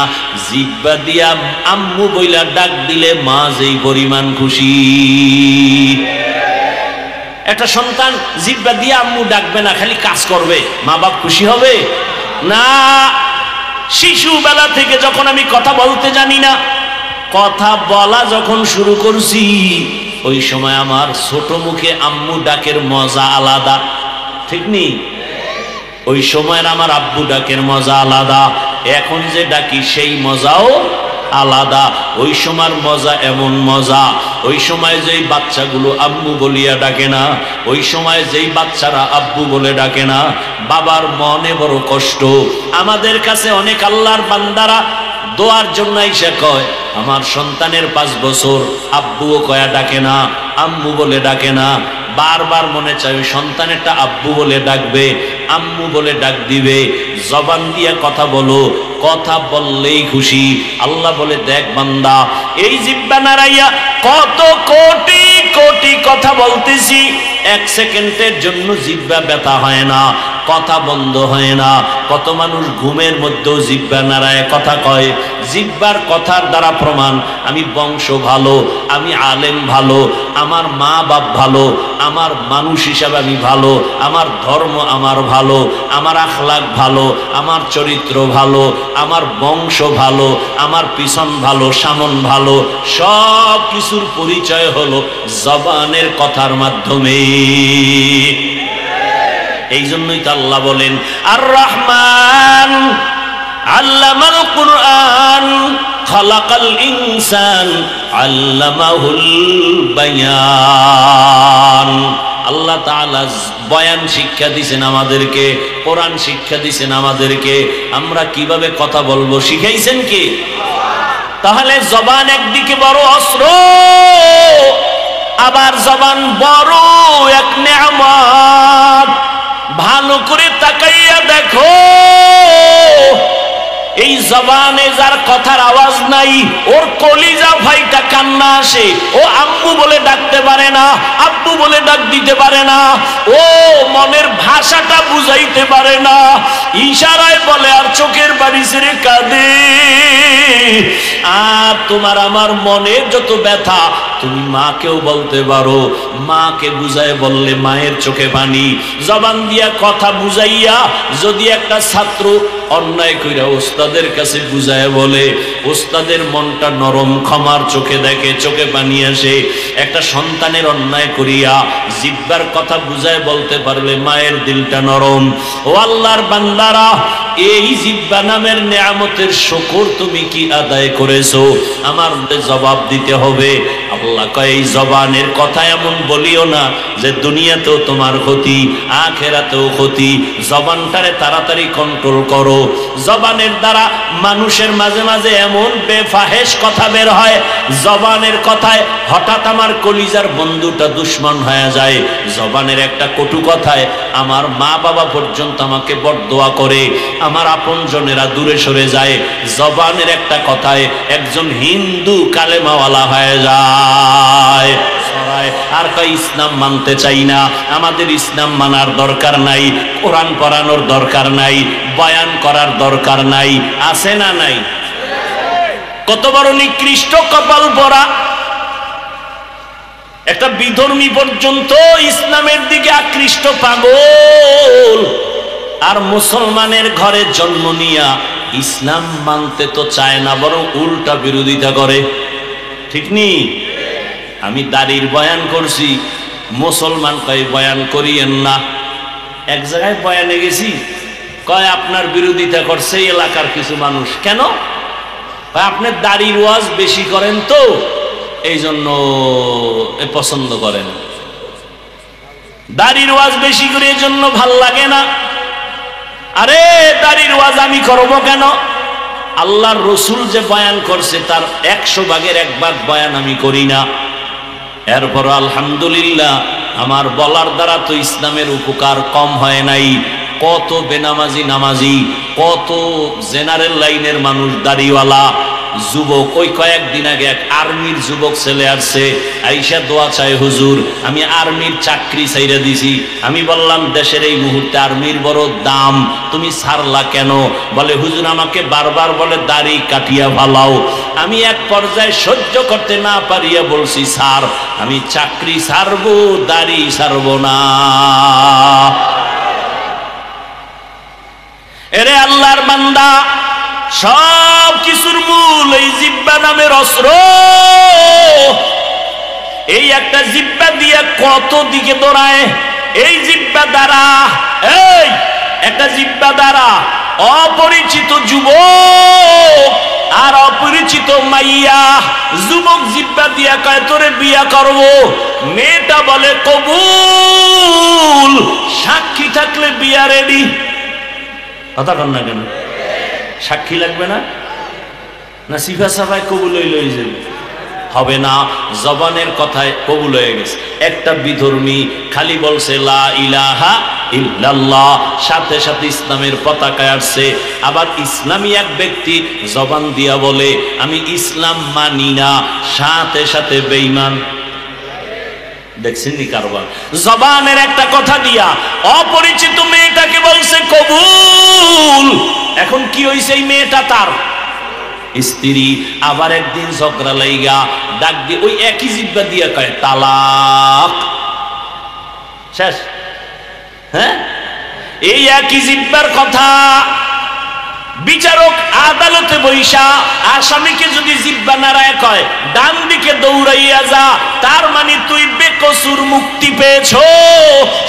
জিহ্বা দিয়া আম্মু বইলা ডাক দিলে মা যেই পরিমাণ খুশি। একটা সন্তান জিহ্বা দিয়া আম্মু ডাকবে না, খালি কাজ করবে, মা বাপ খুশি হবে না। শিশু বেলা থেকে যখন আমি কথা বলতে জানি না, কথা বলা যখন শুরু করছি, ওই সময় আমার ছোট মুখে আম্মু ডাকের মজা আলাদা, ঠিক নেই? ওই সময়ের আমার আব্বু ডাকের মজা আলাদা, এখন যে ডাকি সেই মজাও আলাদা। ওই সময়ের মজা এমন মজা, ওই সময় যেই বাচ্চাগুলো আম্মু বলিয়া ডাকে না, ওই সময় যেই বাচ্চারা আব্বু বলে ডাকে না, বাবার মনে বড় কষ্ট। আমাদের কাছে অনেক আল্লাহর বান্দারা দোয়ার জন্য এসে কয়, আমার সন্তানের 5 বছর, আব্বুও কয়া ডাকে না, আম্মু বলে ডাকে না। বারবার মনে চাই সন্তানেরটা আব্বু বলে ডাকবে, আম্মু বলে ডাক দিবে। জবান দিয়ে কথা বলো, কথা বললেই খুশি। আল্লাহ বলে, দেখ বান্দা, এই জিহ্বা নাড়াইয়া কত কোটি কোটি কথা বলতেছি, 1 সেকেন্ডের জন্য জিহ্বা ব্যথা হয় না, কথা বন্ধ হয় না। কত মানুষ ঘুমের মধ্যেও জিহ্বা নাড়ায় কথা কয়। জিহ্বার কথার দ্বারা প্রমাণ আমি বংশ ভালো, আমি আলেম ভালো, আমার মা বাপ ভালো, আমার মানুষ হিসাবে আমি ভালো, আমার ধর্ম আমার ভালো, আমার আখলাক ভালো, আমার চরিত্র ভালো, আমার বংশ ভালো, আমার পিছন ভালো, সামন ভালো। সব কিছুর পরিচয় হলো জবানের কথার মাধ্যমে। এই জন্যই তো আল্লাহ বলেন, আর রহমান আল্লামাল কুরআন খালাকাল ইনসান আল্লামাহুল বায়ান। আল্লাহ তাআলা বয়ান শিক্ষা দিয়েছেন আমাদেরকে, কোরআন শিক্ষা দিয়েছেন আমাদেরকে। আমরা কিভাবে কথা বলবো শিখাইছেন কি? তাহলে জবান একদিকে বড় অস্ত্র, আবার জবান বড় এক নেয়ামত। ভালো করে তাকাইয়া দেখো, এই জবানে যার কথার আওয়াজ নাই, ওর কলিজা ফাইটা কান্না আসে। ও আম্মু বলে ডাকতে পারে না, আব্বু বলে ডাক দিতে পারে না, ও মনের ভাষাটা বুঝাইতে পারে না, ইশারায় বলে আর চোখের বাড়ি ছেড়ে কাঁদে। আর তোমার আমার মনের যত ব্যথা তুমি মাকেও বলতে পারো, মাকে বুঝায় বললে মায়ের চোখে পানি। জবান দিয়া কথা বুঝাইয়া যদি একটা ছাত্র অন্যায় কইরা ওস্তাদের কাছে বুঝায় বলে, ওস্তাদের মনটা নরম, ক্ষমার চোখে দেখে, চোখে পানি আসে। একটা সন্তানের অন্যায় করিয়া জিহ্বার কথা বুঝায় বলতে পারলে মায়ের দিলটা নরম। ও আল্লাহর বান্দারা, এই জিহ্বা নামের নেয়ামতের শুকর তুমি কি আদায় করেছো? আমার জবাব দিতে হবে। আল্লাহ কয় এই জবানের কথা এমন বলিও না যে দুনিয়াতেও তোমার ক্ষতি, আখিরাতেও ক্ষতি। জবানটারে তাড়াতাড়ি কন্ট্রোল করো। জবানের দ্বারা মানুষের মাঝে মাঝে এমন বেফাহেশ কথা বের হয়, জবানের কথায় হঠাৎ আমার কলিজার বন্ধুটা দুশ্মন হয়ে যায়। জবানের একটা কটু কথায় আমার মা বাবা পর্যন্ত আমাকে বরদোয়া করে, আমার আপনজনেরা দূরে সরে যায়। জবানের একটা কথায় একজন হিন্দু কালেমাওয়ালা হয়ে যায়। আর কয় ইসলাম মানতে চাই না, আমাদের ইসলাম মানার দরকার নাই, কোরআন পড়ানোর দরকার নাই, বয়ান করার দরকার নাই। আছে না নাই? কত বড় নিকৃষ্ট কপাল পরা একটা বিধর্মী পর্যন্ত ইসলামের দিকে আকৃষ্ট পাগল, আর মুসলমানের ঘরে জন্ম নিয়া ইসলাম মানতে তো চায় না, বরং উল্টা বিরোধিতা করে। ঠিক নি? আমি দাড়ির বয়ান করছি, মুসলমান কয় বয়ান করিয়েন না। এক জায়গায় বয়ানে গেছি, কয় আপনার বিরোধিতা করছে এলাকার কিছু মানুষ। কেন? আপনি দাড়ির ওয়াজ বেশি করেন তো এই জন্য পছন্দ করেন, দাড়ির ওয়াজ বেশি করে এই জন্য ভাল লাগে না। আরে দাড়ির ওয়াজ আমি করব কেন? আল্লাহর রসুল যে বয়ান করছে তার 100 ভাগের 1 ভাগ বয়ান আমি করি না। এরপর আলহামদুলিল্লাহ আমার বলার দ্বারা তো ইসলামের উপকার কম হয় নাই। কত বেনামাজি নামাজি, কত জেনারেল লাইনের মানুষ, দাড়িওয়ালা যুবক। ওই কয়েকদিন আগে এক আর্মির যুবক ছেলে আসছে, আইসা দোয়া চাই, হুজুর আমি আর্মির চাকরি ছাইরা দিছি। আমি বললাম দেশের এই মুহূর্তে আর্মির বড় দাম, তুমি ছাড়লা কেন? বলে হুজুর আমাকে বারবার বলে দাড়ি কাটিয়া ফালাও। আমি এক পর্যায়ে সহ্য করতে না পারিয়া বলছি স্যার আমি চাকরি ছাড়বো, দাড়ি ছাড়বো না। এরে আল্লাহর বান্দা, সব কিছুর মূল এই জিহ্বা নামের অস্ত্র। এই একটা জিহ্বা দিয়ে কত দিকে দৌড়ায়। এই জিহ্বা দ্বারা, এই একটা জিহ্বা দ্বারা অপরিচিত যুবক আর অপরিচিত মাইয়া, যুবক জিহ্বা দিয়া কয় তোরে বিয়া করব, মেয়েটা বলে কবুল, সাক্ষী থাকলে বিয়া রেডি। কথা কন না কেন? সাক্ষী লাগবে না? না সিফা সাফায় কবুল লই যাবে? হবে না। জবানের কথায় কবুল হয়ে গেছে। একটা বিধর্মী খালি বলছে লা ইলাহা ইল্লাল্লাহ, সাথে সাথে ইসলামের পতাকা আসছে। আবার ইসলামী এক ব্যক্তি জবান দিয়া বলে আমি ইসলাম মানি না, সাথে সাথে বেঈমান। দেখছেন নি কারবার? জবানের একটা কথা দিয়া অপরিচিত মেয়েটাকে বলছে কবুল। এখন কি হইছে? এই মেয়েটা তার স্ত্রী। আবার একদিন ঝগড়া লাইগা ডাক দিয়ে ওই একই জিহ্বা দিয়া কয় তালাক, শেষ। হ্যাঁ, এই একই জিহ্বার কথা বিচারক আদালতে বৈশা আসামিকে যদি জিহ্বা নাড়ায় কয় ডান দিকে দৌড়াইয়া যা, তার মানে তুই বেকসুর মুক্তি পেয়েছো।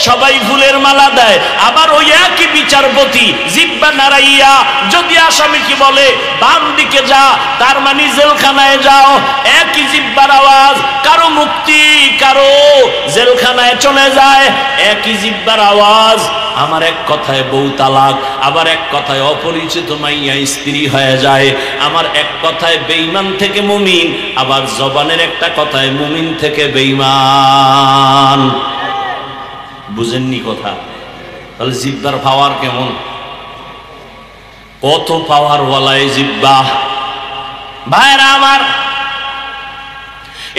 সবাই ফুলের মালা দেয়। আবার ওই একই বিচারপতি জিহ্বা নাড়াইয়া যদি আসামিকে বলে বাম দিকে যা, তার মানে জেলখানায় যাও। একই জিহ্বার আওয়াজ, কারো মুক্তি, কারো জেলখানায় চলে যায়। একই জিহ্বার আওয়াজ। আমার এক কথায় বউ তালাক, আবার এক কথায় অপরিচিত মাইয়া স্ত্রী হয়ে যায়। আমার এক কথায় বেঈমান থেকে মুমিন, আবার জবানের একটা কথায় মুমিন থেকে বেঈমান। বুঝেননি কথা? তাহলে জিহ্বার পাওয়ার কেমন? কত পাওয়ার ওয়ালা এই জিহ্বা। ভাইরা আমার,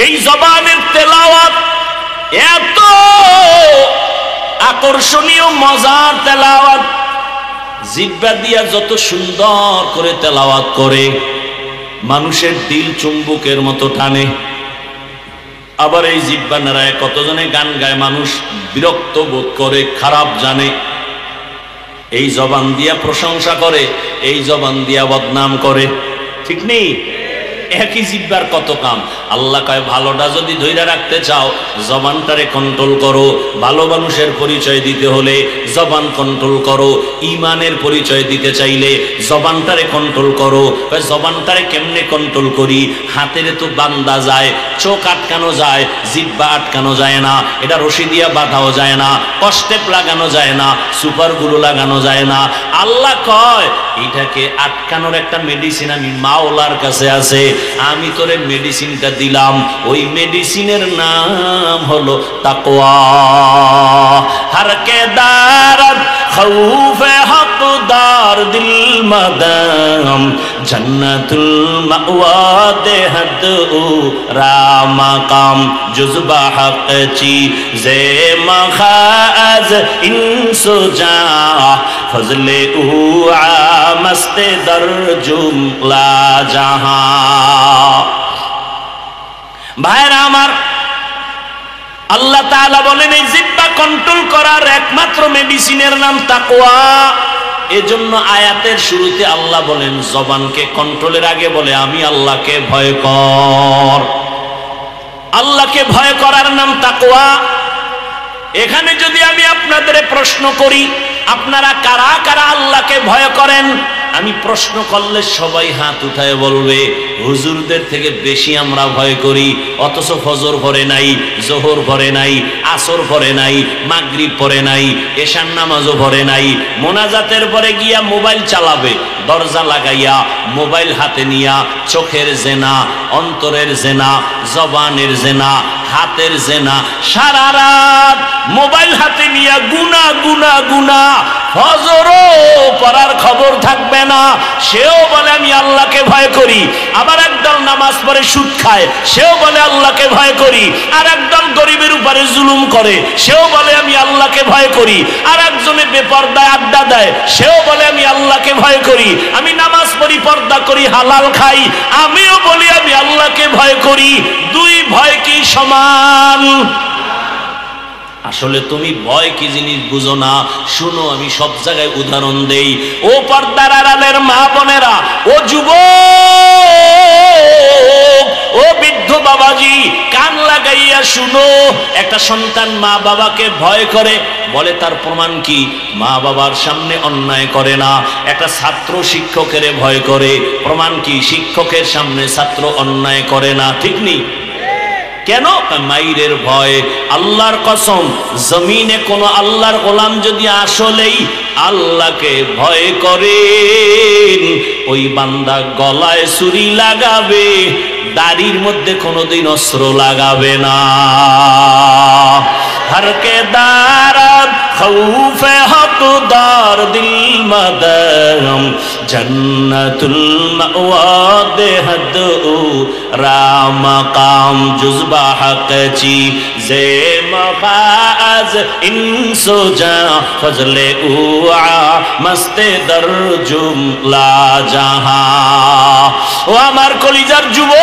এই জবানের তেলাওয়াত এত আকর্ষণীয়, মজার তেলাওয়াত। জিহ্বা দিয়া যত সুন্দর করে তেলাওয়াত করে মানুষের দিল চুম্বকের মতো টানে। আবার এই জিহ্বা নাড়ায় কতজনে গান গায়, মানুষ বিরক্ত বোধ করে, খারাপ জানে। এই জবান দিয়া প্রশংসা করে, এই জবান দিয়া বদনাম করে। ঠিক নেই? একই জিহ্বার কত কাম। আল্লাহ কয় ভালোটা যদি ধইরা রাখতে চাও জবানটারে কন্ট্রোল করো, ভালো মানুষের পরিচয় দিতে হলে জবান কন্ট্রোল করো, ইমানের পরিচয় দিতে চাইলে জবানটারে কন্ট্রোল করো। জবানটারে কেমনে কন্ট্রোল করি? হাতেরে তো বান্দা যায়, চোখ আটকানো যায়, জিহ্বা আটকানো যায় না, এটা রশি দিয়া বাঁধাও যায় না, কষ্টেপ লাগানো যায় না, সুপারগুলো লাগানো যায় না। আল্লাহ কয় এটাকে আটকানোর একটা মেডিসিন আমি মাওলার কাছে আছে, আমি তোরে মেডিসিনটা দিলাম। ওই মেডিসিনের নাম হলো তাকওয়া। হর কে দারদ খৌফে হকদার দিল মদম জন্নতুল মাওয়া দেহদ রামাকাম জুজবা হক চি জে মখাজ ইনসুজা ফজলে উ আমস্তে দর জুমলা জাহান। ভাইরা আমার, আল্লাহ তাআলা বলেন এই জিহ্বা কন্ট্রোল করার একমাত্র মেডিসিনের নাম তাকওয়া। এজন্য আয়াতের শুরুতে আল্লাহ বলেন জবানকে কন্ট্রোলের আগে বলে আমি আল্লাহকে ভয় কর। আল্লাহকে ভয় করার নাম তাকওয়া। এখানে যদি আমি আপনাদের প্রশ্ন করি আপনারা কারা কারা আল্লাহকে ভয় করেন, আমি প্রশ্ন করলে সবাই হাত উঠায় বলবে হুজুরদের থেকে বেশি আমরা ভয় করি, অথচ ফজর পড়ে নাই, জোহর পড়ে নাই, আসর পড়ে নাই, মাগরিব পড়ে নাই, এশার নামাজও পড়ে নাই। মোনাজাতের পরে গিয়া মোবাইল চালাবে, দরজা লাগাইয়া মোবাইল হাতে নিয়া চোখের জেনা, অন্তরের জেনা, জবানের জেনা, হাতের জেনা, সারা রাত মোবাইল হাতে নিয়া গুনা গুনা গুনা, ফজরও পড়ার খবর থাকবে না। সেও বলে আমি আল্লাহকে ভয় করি। আবার একদল নামাজ পড়ে সুদ খায়, সেও বলে আল্লাহকে ভয় করি। আর একদল গরিবের উপরে জুলুম করে, সেও বলে আমি আল্লাহকে ভয় করি। আর একজনে বেপরদায় আড্ডা দেয়, সেও বলে আমি আল্লাহকে ভয় করি। আমি নামাজ পড়ি, পর্দা করি, হালাল খাই, আমিও বলি আমি আল্লাহকে ভয় করি। দুই ভয় কি সমান? আসলে তুমি ভয় কি জিনিস বুঝো না। শুনো, আমি সব জায়গায় উদাহরণ দেই। ও পর্দার আড়ালের মা বোনেরা, ও যুবক, ও বৃদ্ধ বাবাজি, কান লাগাইয়া শুনো। একটা সন্তান মা বাবাকে ভয় করে, বলে তার প্রমাণ কি? মা বাবার সামনে অন্যায় করে না। একটা ছাত্র শিক্ষকের ভয় করে, প্রমাণ কি? শিক্ষকের সামনে ছাত্র অন্যায় করে না। ঠিক নেই? কেন? মাইরের ভয়। আল্লাহর কসম, জমিনে কোন আল্লাহর গোলাম যদি আসলেই আল্লাহকে ভয় করে, ওই বান্দা গলায় ছুরি লাগাবে, দাড়ির মধ্যে কোনোদিন অস্ত্র লাগাবে না। हर के दारद खौफे हकदार दिल मदम जन्नतुल मअवा देहद राम काम जुज़बा हक ची जे मफाज इंसो जा फजले उआ मस्ते दर जुमला जहां। ও আমার কলিজার যুবক,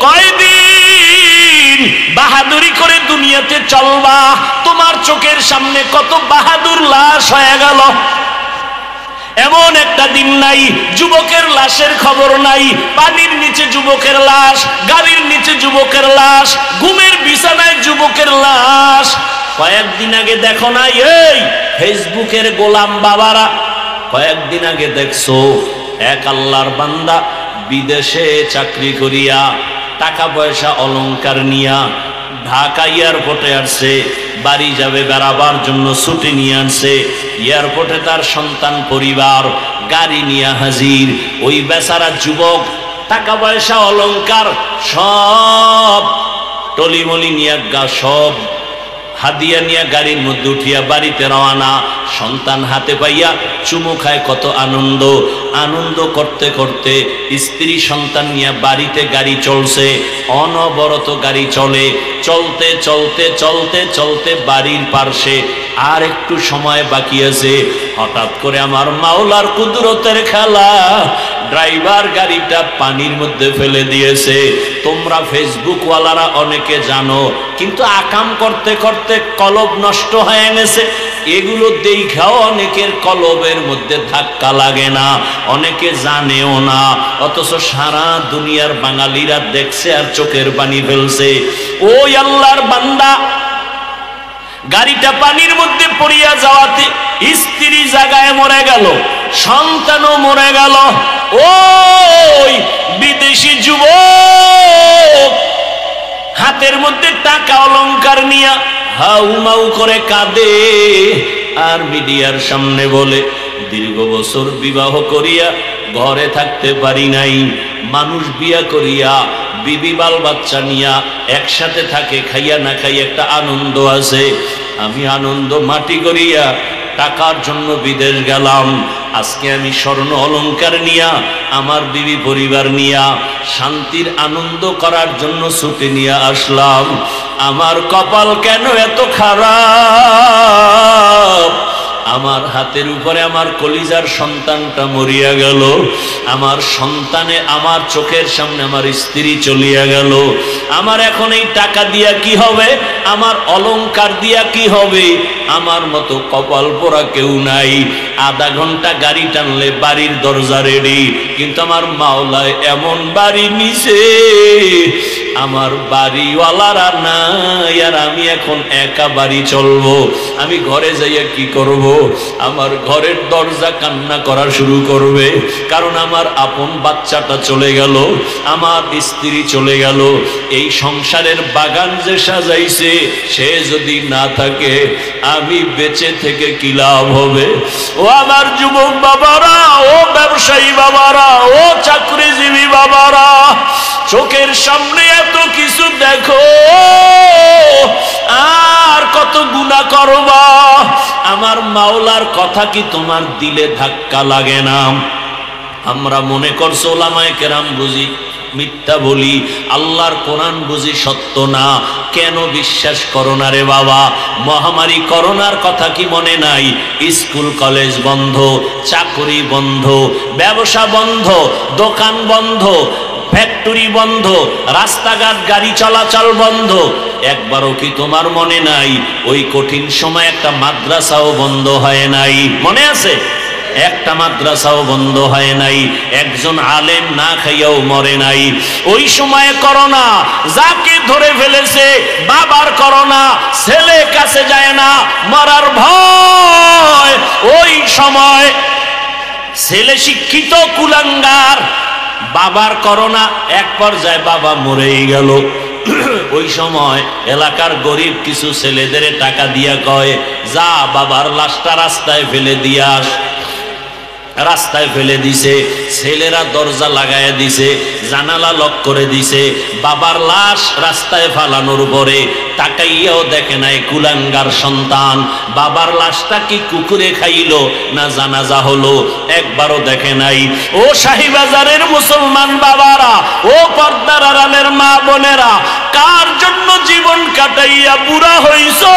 কয়দিন বাহাদুরি করে দুনিয়াতে চলবা? তোমার চোখের সামনে কত বাহাদুর লাশ হয়ে গেল। এমন একটা দিন নাই যুবকের লাশের খবর নাই। পানির নিচে যুবকের লাশ, গাড়ির নিচে যুবকের লাশ, ঘুমের বিছানায় যুবকের লাশ। কয়েকদিন আগে দেখো না এই ফেসবুকের গোলাম বাবারা, কয়েকদিন আগে দেখছো এক আল্লাহর বান্দা বিদেশে চাকরি করিয়া টাকা পয়সা অলংকার নিয়া ঢাকা এয়ারপোর্টে আসছে, বাড়ি যাবে বেড়াবার জন্য ছুটি নিয়ে আনছে। এয়ারপোর্টে তার সন্তান পরিবার গাড়ি নিয়ে হাজির। ওই বেচারা যুবক টাকা পয়সা অলংকার সব টলিমলি নিয়ে সব হাদিয়া নিয়ে গাড়ির মধ্যে উঠিয়া বাড়িতে রওনা। সন্তান হাতে পাইয়া চুমু খায়, কত আনন্দ। আনন্দ করতে করতে স্ত্রী সন্তান নিয়ে বাড়িতে গাড়ি চলছে, অনবরত গাড়ি চলে। চলতে চলতে চলতে চলতে বাড়ির পার্শ্বে আর একটু সময় বাকি আছে। হঠাৎ করে আমার মাওলার কুদরতের খেলা, ড্রাইভার গাড়িটা পানির মধ্যে ফেলে দিয়েছে। তোমরা ফেসবুক ওয়ালারা অনেকে জানো, কিন্তু আকাম করতে করতে কলব নষ্ট হয়ে গেছে। এগুলো দেখাও অনেকের কলবের মধ্যে ধাক্কা লাগে না, অনেকে জানেও না, অথচ সারা দুনিয়ার বাঙালিরা দেখছে আর চোখের পানি ফেলছে। ওই আল্লাহর বান্দা গাড়িটা পানির মধ্যে পড়িয়া যাওয়াতে স্ত্রী জায়গায় মরে গেল, সন্তানও মরে গেল। ওই বিদেশি যুবক হাতের মধ্যে টাকা অলংকার নিয়া হাউ মাউ করে কাঁদে আর মিডিয়ার সামনে বলে, দীর্ঘ বছর বিবাহ করিয়া ঘরে থাকতে পারি নাই, মানুষ বিয়া করিয়া বিবি বাল বাচ্চা নিয়া একসাথে থাকে, খাইয়া না খাইয়া একটা আনন্দ আছে, আমি আনন্দ মাটি করিয়া টাকার জন্য বিদেশ গেলাম, আজকে আমি স্বর্ণ অলংকার নিয়া আমার বিবি পরিবার নিয়া শান্তির আনন্দ করার জন্য ছুটি নিয়ে আসলাম, আমার কপাল কেন এত খারাপ, আমার হাতের উপরে আমার কলিজার সন্তানটা মরিয়া গেল, আমার সন্তানে আমার চোখের সামনে আমার স্ত্রী চলিয়া গেল, আমার এখন এই টাকা দিয়া কি হবে, আমার অলংকার দিয়া কি হবে, আমার মতো কপাল পোড়া কেউ নাই। আধা ঘন্টা গাড়ি টানলে বাড়ির দরজা রেডি, কিন্তু আমার মাওলায় এমন বাড়ি নিছে আমার বাড়িওয়ালারা নাই, আর আমি এখন একা বাড়ি চলবো, আমি ঘরে যাইয়া কি করব, আমার ঘরের দরজা কান্না করা শুরু করবে, কারণ আমার আপন বাচ্চাটা চলে গেল, আমার স্ত্রী চলে গেল, এই সংসারের বাগান যে সাজাইছে সে যদি না থাকে আমি বেঁচে থেকে কি লাভ হবে। ও আমার যুবক বাবারা, ও ব্যবসায়ী বাবারা, ও চাকরিজীবী বাবারা, চোখের সামনে এত কিছু দেখো আর কত গুনাহ করবা, আমার মাওলার কথা কি তোমার দিলে ধাক্কা লাগে না? আমরা মনে করছো ওলামায়ে কেরাম বুঝি মিথ্যা বলি, আল্লাহর কোরআন বুঝি সত্য না, কেন বিশ্বাস করো না রে বাবা? মহামারী করোনার কথা কি মনে নাই? স্কুল কলেজ বন্ধ, চাকরি বন্ধ, ব্যবসা বন্ধ, দোকান বন্ধ, ফ্যাক্টরি বন্ধ, রাস্তাঘাট গাড়ি চলাচল বন্ধ, একবারও কি তোমার মনে নাই ওই কঠিন সময় একটা মাদ্রাসাও বন্ধ হয় নাই? মনে আছে? একটা মাদ্রাসাও বন্ধ হয় নাই, একজন আলেম না খাইয়াও মরে নাই। ওই সময়ে করোনা যাকে ধরে ফেলেছে, বাবার করোনা, ছেলে কাছে যায় না, মরার ভয়। ওই সময় ছেলে শিক্ষিত কুলাঙ্গার, বাবার করোনা, এক পর্যায়ে বাবা মরেই গেল। ওই সময় এলাকার গরিব কিছু ছেলেদের টাকা দিয়া কয়, যা বাবার লাশটা রাস্তায় ফেলে দিয়া আস। রাস্তায় ফেলে দিছে, ছেলেরা দরজা লাগাইয়া দিছে, জানালা লক করে দিছে, বাবার লাশ রাস্তায় ফালানোর পরে তাকাইয়াও দেখে নাই কুলাঙ্গার সন্তান বাবার লাশটা কি কুকুরে খাইলো না জানাজা হলো, একবারও দেখে নাই। ও শাহীবাজারের মুসলমান বাবারা, ও পর্দার আড়ালের মা বোনেরা, কার জন্য জীবন কাটাইয়া বুড়া হইছো?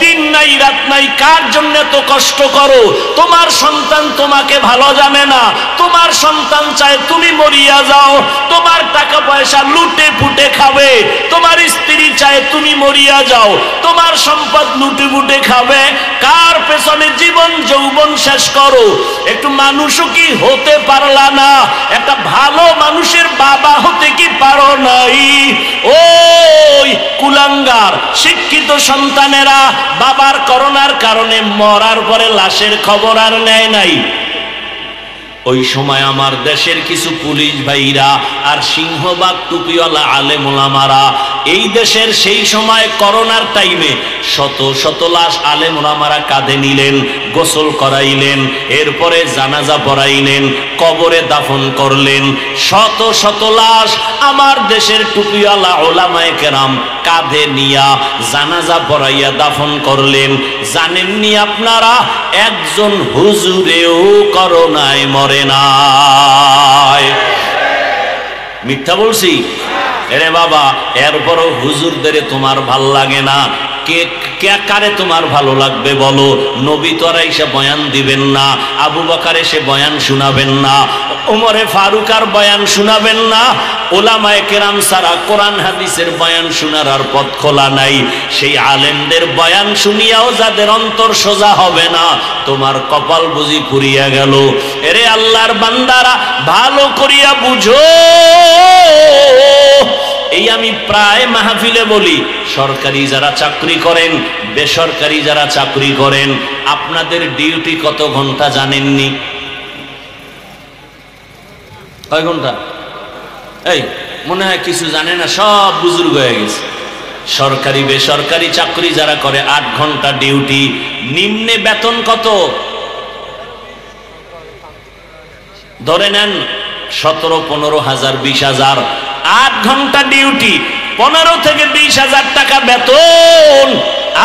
দিন নাই রাত নাই, কার জন্য এত কষ্ট করো? তোমার সন্তান তোমাকে ভালো জানে না, তোমার সন্তান চায় তুমি মরিয়া যাও, তোমার টাকা পয়সা লুটে পুটে খাবে, তোমার স্ত্রী চায় তুমি মরিয়া যাও, তোমার সম্পদ লুটে পুটে খাবে। কার পেছনে জীবন যৌবন শেষ করো? একটু মানুষও কি হতে পারলা না? একটা ভালো মানুষের বাবা হতে কি পারো নাই? ওই কুলাঙ্গার শিক্ষিত সন্তানেরা বাবার করোনার কারণে মরার পরে লাশের খবর আর নেয় নাই। ওই সময় আমার দেশের কিছু পুলিশ ভাইরা আর সিংহবাগ টুপিওয়ালা আলেম ওলামারা এই দেশের সেই সময় করোনার টাইমে শত শত লাশ আলেম ওলামারা কাঁধে নিলেন, গোসল করাইলেন, এরপরে জানাজা পড়াইলেন, কবরে দাফন করলেন। শত শত লাশ আমার দেশের টুপিওয়ালা ওলামায়ে কেরাম কাঁধে নিয়া জানাজা পড়াইয়া দাফন করলেন। জানেননি আপনারা একজন হুজুরেও করোনায় মরে নাই? মিথ্যা বলছি? এরে বাবা, এরপরও হুজুরদের তোমার ভাল লাগে না, কে কারে তোমার ভালো লাগবে বলো? নবী তো আর এসে বয়ান দিবেন না, আবু বকর এসে বয়ান শোনাবেন না, ওমরে ফারুক আর বয়ান শোনাবেন না, ওলামায়ে কেরাম সারা কোরআন হাদিসের বয়ান শোনার আর পথ খোলা নাই। সেই আলেমদের বয়ান শুনিয়াও যাদের অন্তর সোজা হবে না, তোমার কপাল বুঝি পুড়িয়া গেল। এরে আল্লাহর বান্দারা, ভালো করিয়া বুঝো। এই আমি প্রায় মাহফিলে বলি, সরকারি যারা চাকরি করেন, বেসরকারি যারা চাকরি করেন, আপনাদের ডিউটি কত ঘন্টা জানেননি? কয় ঘন্টা? এই মনে হয় কিছু জানে না, সব বুজুর্গ হয়ে গেছে। সরকারি বেসরকারি চাকরি যারা করে 8 ঘন্টা ডিউটি। নিম্নে বেতন কত? ধরে নেন 17-15,000, 20,000। 8 ঘন্টা ডিউটি, 15 থেকে 20,000 টাকা বেতন।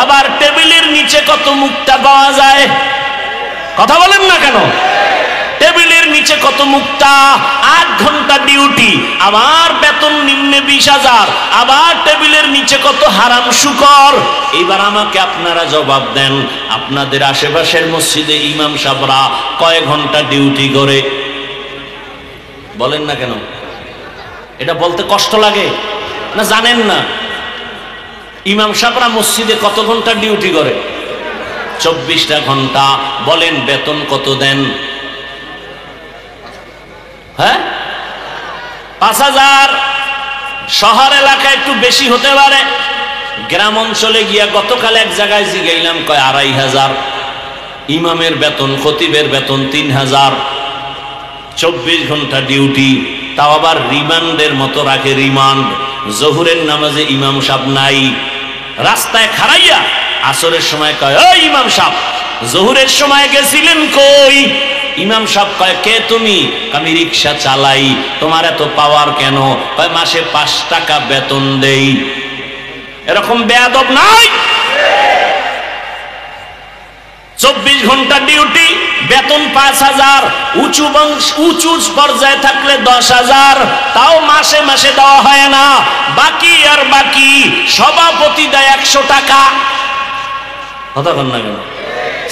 আবার টেবিলের নিচে কত মুক্তা পাওয়া যায়? কথা বলেন না কেন? টেবিলের নিচে কত মুক্তা? 8 ঘন্টা ডিউটি, আবার বেতন নিম্নে 20,000, আবার টেবিলের নিচে কত হারাম শুকর। এবার আমাকে আপনারা জবাব দেন, আপনাদের আশেপাশের মসজিদে ইমাম সাহেবরা কয় ঘন্টা ডিউটি করে? বলেন না কেন? এটা বলতে কষ্ট লাগে না? জানেন না ইমাম সাহেবরা মসজিদে কত ঘন্টা ডিউটি করে? 24টা ঘন্টা। বলেন বেতন কত দেন? হ্যাঁ, 5,000। শহর এলাকায় একটু বেশি হতে পারে, গ্রাম অঞ্চলে গিয়া গতকাল এক জায়গায় জিগাইলাম, কয় 2,500। ইমামের বেতন, খতিবের বেতন 3,000। 24 ঘন্টা ডিউটি, তাও আবার রিমান্ডের মতো রাখে। রিমান্ড, জোহরের নামাজে ইমাম সাহেব নাই, রাস্তায় খাড়াইয়া আসরের সময় কয়, ওই ইমাম সাহেব জোহরের সময় গেছিলেন কই? ইমাম সাহেব কয়, কে তুমি? আমি রিক্সা চালাই। তোমার এত পাওয়ার কেন? কয়, মাসে 5 টাকা বেতন দেই। এরকম বেয়াদব নাই? 24 ঘন্টা ডিউটি, বেতন 5,000। উঁচু পর্যায়ে থাকলে 10,000, তাও মাসে মাসে দেওয়া হয় না। বাকি আর বাকি, সভাপতি দেয় 100 টাকা। কথা বল না কেন?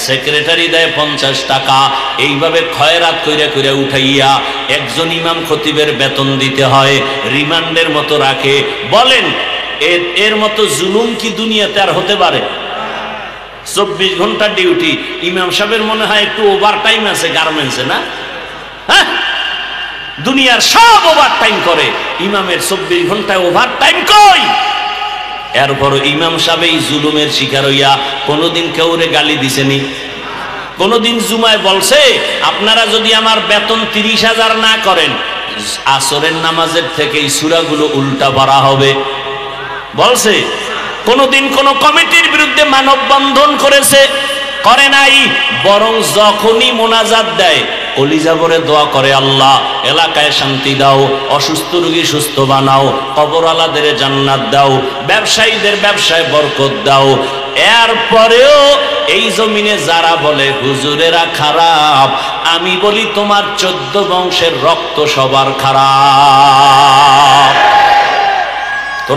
সেক্রেটারি দেয় 50 টাকা। এইভাবে খয়রাত কইরা কইরা উঠাইয়া একজন ইমাম খতিবের বেতন দিতে হয়, রিমান্ডের মতো রাখে। বলেন এর মতো জুলুম কি দুনিয়াতে আর হতে পারে? 24 ঘন্টা ডিউটি। ইমাম সাহেবের মনে হয় একটু ওভার টাইম আছে গার্মেন্টসে, না? হ্যাঁ, দুনিয়ার সব ওভার টাইম করে, ইমামের 24 ঘন্টায় ওভার টাইম কই? এরপর ইমাম সাহেব এই জুলুমের শিকার হইয়া কোনোদিন কেউরে গালি দিছেনি? কোনোদিন জুমায় বলছে, আপনারা যদি আমার বেতন 30,000 না করেন, আসরের নামাজের থেকে এই সূরাগুলো উল্টা পড়া হবে? বলছে? কোনদিন কোন কমিটির বিরুদ্ধে মানববন্ধন করেছে? করে নাই। বরং যখনই মোনাজাত দেয়, কলিজা ভরে দোয়া করে, আল্লাহ এলাকায় শান্তি দাও, অসুস্থ রোগী সুস্থ বানাও, কবরওয়ালাদের জান্নাত দাও, ব্যবসায়ীদের ব্যবসায় বরকত দাও। এরপরেও এই জমিনে যারা বলে হুজুরেরা খারাপ, আমি বলি তোমার 14 বংশের রক্ত সবার খারাপ।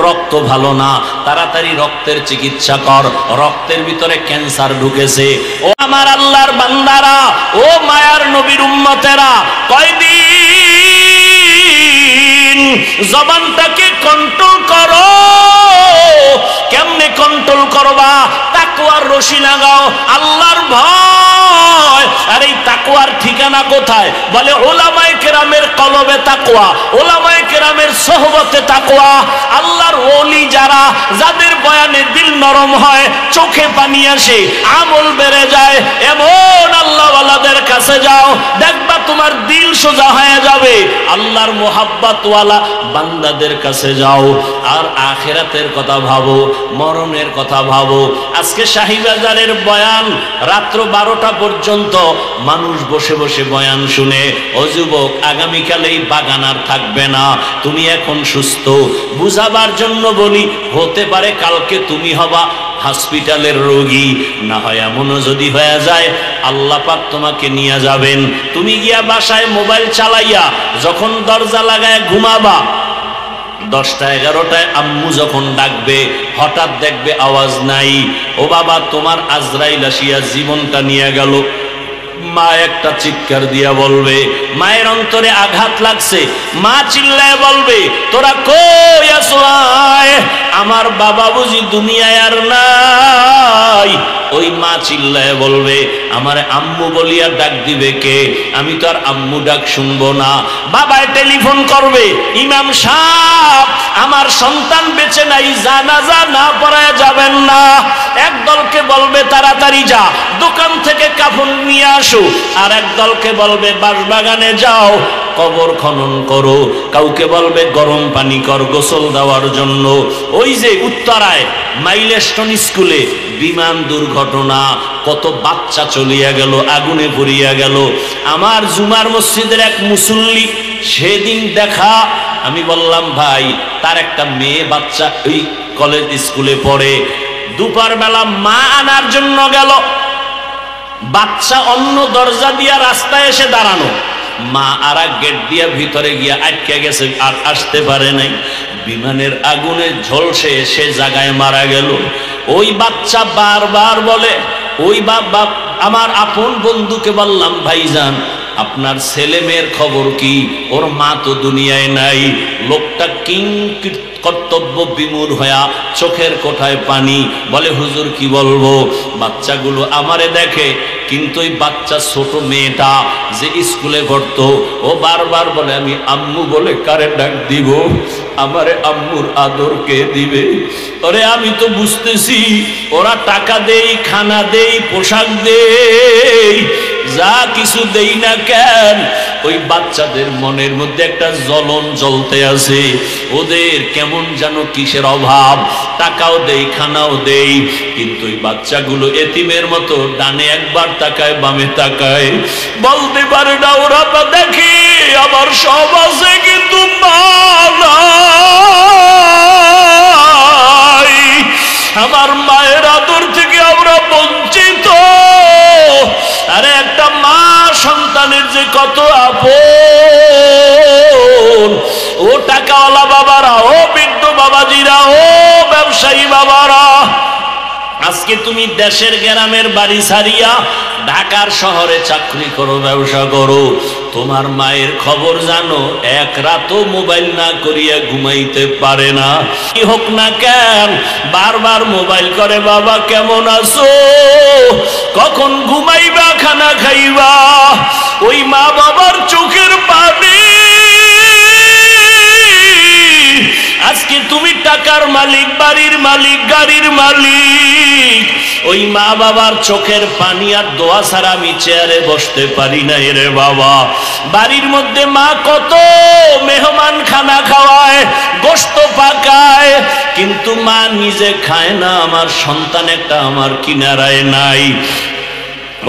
রক্ত ভালো না, তাড়াতাড়ি রক্তের চিকিৎসা কর, রক্তের ভিতরে ক্যান্সার ঢুকেছে। ও আমার আল্লাহর বান্দারা, ও মায়ার নবীর উম্মতেরা, কয়দিন জবানটাকে কন্ট্রোল করো। কেমনে কন্ট্রোল করবা? তাকওয়ার রশি লাগাও, আল্লাহর ভয়। আর এই তাকওয়ার ঠিকানা কোথায়? বলে উলামায়ে কেরামের কলবে তাকওয়া, উলামায়ে কেরামের সোহবতে তাকওয়া। আল্লাহর ওলি যারা, যাদের বয়ানে দিল নরম হয়, চোখে পানি আসে, আমল বেড়ে যায়, এমন আল্লাহওয়ালাদের কাছে যাও, দেখবা তোমার দিল সোজা হয়ে যাবে। আল্লাহর মোহাব্বতওয়ালা বান্দাদের কাছে যাও, আর আখিরাতের কথা ভাবো, মরণের কথা ভাবো। আজকে শাহীবাজারের বয়ান রাত্র 12টা পর্যন্ত মানুষ বসে বসে বয়ান শুনে। ও যুবক, আগামীকাল এই বাগান আর থাকবে না, তুমি এখন সুস্থ। বুঝাবার জন্য বলি, হতে পারে কালকে তুমি হবা হসপিটালের রোগী, না হয় এমনও যদি হয়ে যায় আল্লাহ পাক তোমাকে নিয়ে যাবেন। তুমি গিয়া বাসায় মোবাইল চালাইয়া যখন দরজা লাগায় ঘুমাবা, 10টা 11টায় আম্মু যখন ডাকবে, হঠাৎ দেখবে আওয়াজ নাই। ও বাবা, তোমার আজরাইল আসিয়া জীবনটা নিয়ে গেল। মা একটা চিৎকার দিয়া বলবে, মায়ের অন্তরে আঘাত লাগছে। মা চিল্লায় বলবে, তোরা কই আছো? আয়, আমার বাবা বুঝি দুনিয়ায় আর নাই। ওই মা চিল্লায় বলবে, আমার আম্মু বলিয়া ডাক দিবে কে? আমি তো আর আম্মু ডাক শুনবো না। বাবায় টেলিফোন করবে, ইমাম সাহেব আমার সন্তান বেঁচে নাই, জানাজা না পড়ায় যাবেন না। একদলকে বলবে তাড়াতাড়ি যা, দোকান থেকে কাফন নিয়ে আসো। আর একদলকে বলবে বাঁশবাগানে যাও, কবর খনন করো। কাউকে বলবে গরম পানি কর গোসল দেওয়ার জন্য। ওই যে উত্তরায় মাইলস্টোন স্কুলে বিমান দুর্ঘটনা, কত বাচ্চা চলিয়া গেল, আগুনে পুড়িয়া গেল। আমার জুমার মসজিদের এক মুসল্লি সেদিন দেখা, আমি বললাম ভাই, তার একটা মেয়ে বাচ্চা ওই কলেজ স্কুলে পড়ে। দুপুর বেলা মা আনার জন্য গেল, বাচ্চা অন্য দরজা দিয়া রাস্তায় এসে দাঁড়ানো, মা আর এক গেট দিয়া ভিতরে গিয়া আটকে গেছে, আর আসতে পারে নাই। বিমানের আগুনে ঝলসে সে জায়গায় মারা গেল। ওই বাচ্চা বারবার বলে, ওই বাবা, আমার আপন বন্ধুকে বললাম, ভাইজান আপনার ছেলে মেয়ের খবর কি? ওর মা তো দুনিয়ায় নাই। লোকটা কর্তব্য বিমূঢ় হইয়া চোখের কোঠায় পানি, বলে হুজুর কি বলবো? বাচ্চাগুলো আমারে দেখে, কিন্তু ওই বাচ্চা ছোট মেয়েটা যে স্কুলে পড়তো, ও বারবার বলে আমি আম্মু বলে কারে ডাক দিব? আমারে আম্মুর আদর কে দিবে? ওরে আমি তো বুঝতেছি ওরা টাকা দেই, খানা দেই, পোশাক দেই, যা কিছু দেই না কেন, ওই বাচ্চাদের মনের মধ্যে একটা জ্বলন জ্বলতে আছে। ওদের কেমন যেন কিসের অভাব, টাকাও দেই, খানাও দেই, কিন্তু ওই বাচ্চাগুলো এতিমের মতো ডানে একবার তাকায়, বামে তাকায়, বলতে পারে না ওরা তো দেখি আমার সব আছে কিন্তু মা নাই। আমার মায়ের আদর থেকে আমরা বঞ্চিত। আরে একটা মা সন্তানের যে কত আপন। ও টাকাওয়ালা বাবারা, ও বৃদ্ধ বাবাজিরা, ও ব্যবসায়ী বাবারা, আজকে তুমি দেশের গ্রামের বাড়ি ছাড়িয়া ঢাকার শহরে চাকরি করো, ব্যবসা করো, তোমার মায়ের খবর জানো? এক রাতও মোবাইল না করিয়া ঘুমাইতে পারে না। কি হোক না কেন, বারবার মোবাইল করে, বাবা কেমন আছো, কখন ঘুমাইবা, খানা খাইবা? ওই মা বাবার চোখের পানি। আজকে তুমি টাকার মালিক, বাড়ির মালিক, গাড়ির মালিক, ওই মা বাবার চোখের পানি আর দোয়া ছাড়া আমি চেয়ারে বসতে পারি না রে বাবা। বাড়ির মধ্যে মা কত মেহমান খানা খাওয়ায়, গোশত পাকায়, কিন্তু মা নিজে খায় না। আমার সন্তান একটা আমার কিনারায় নাই।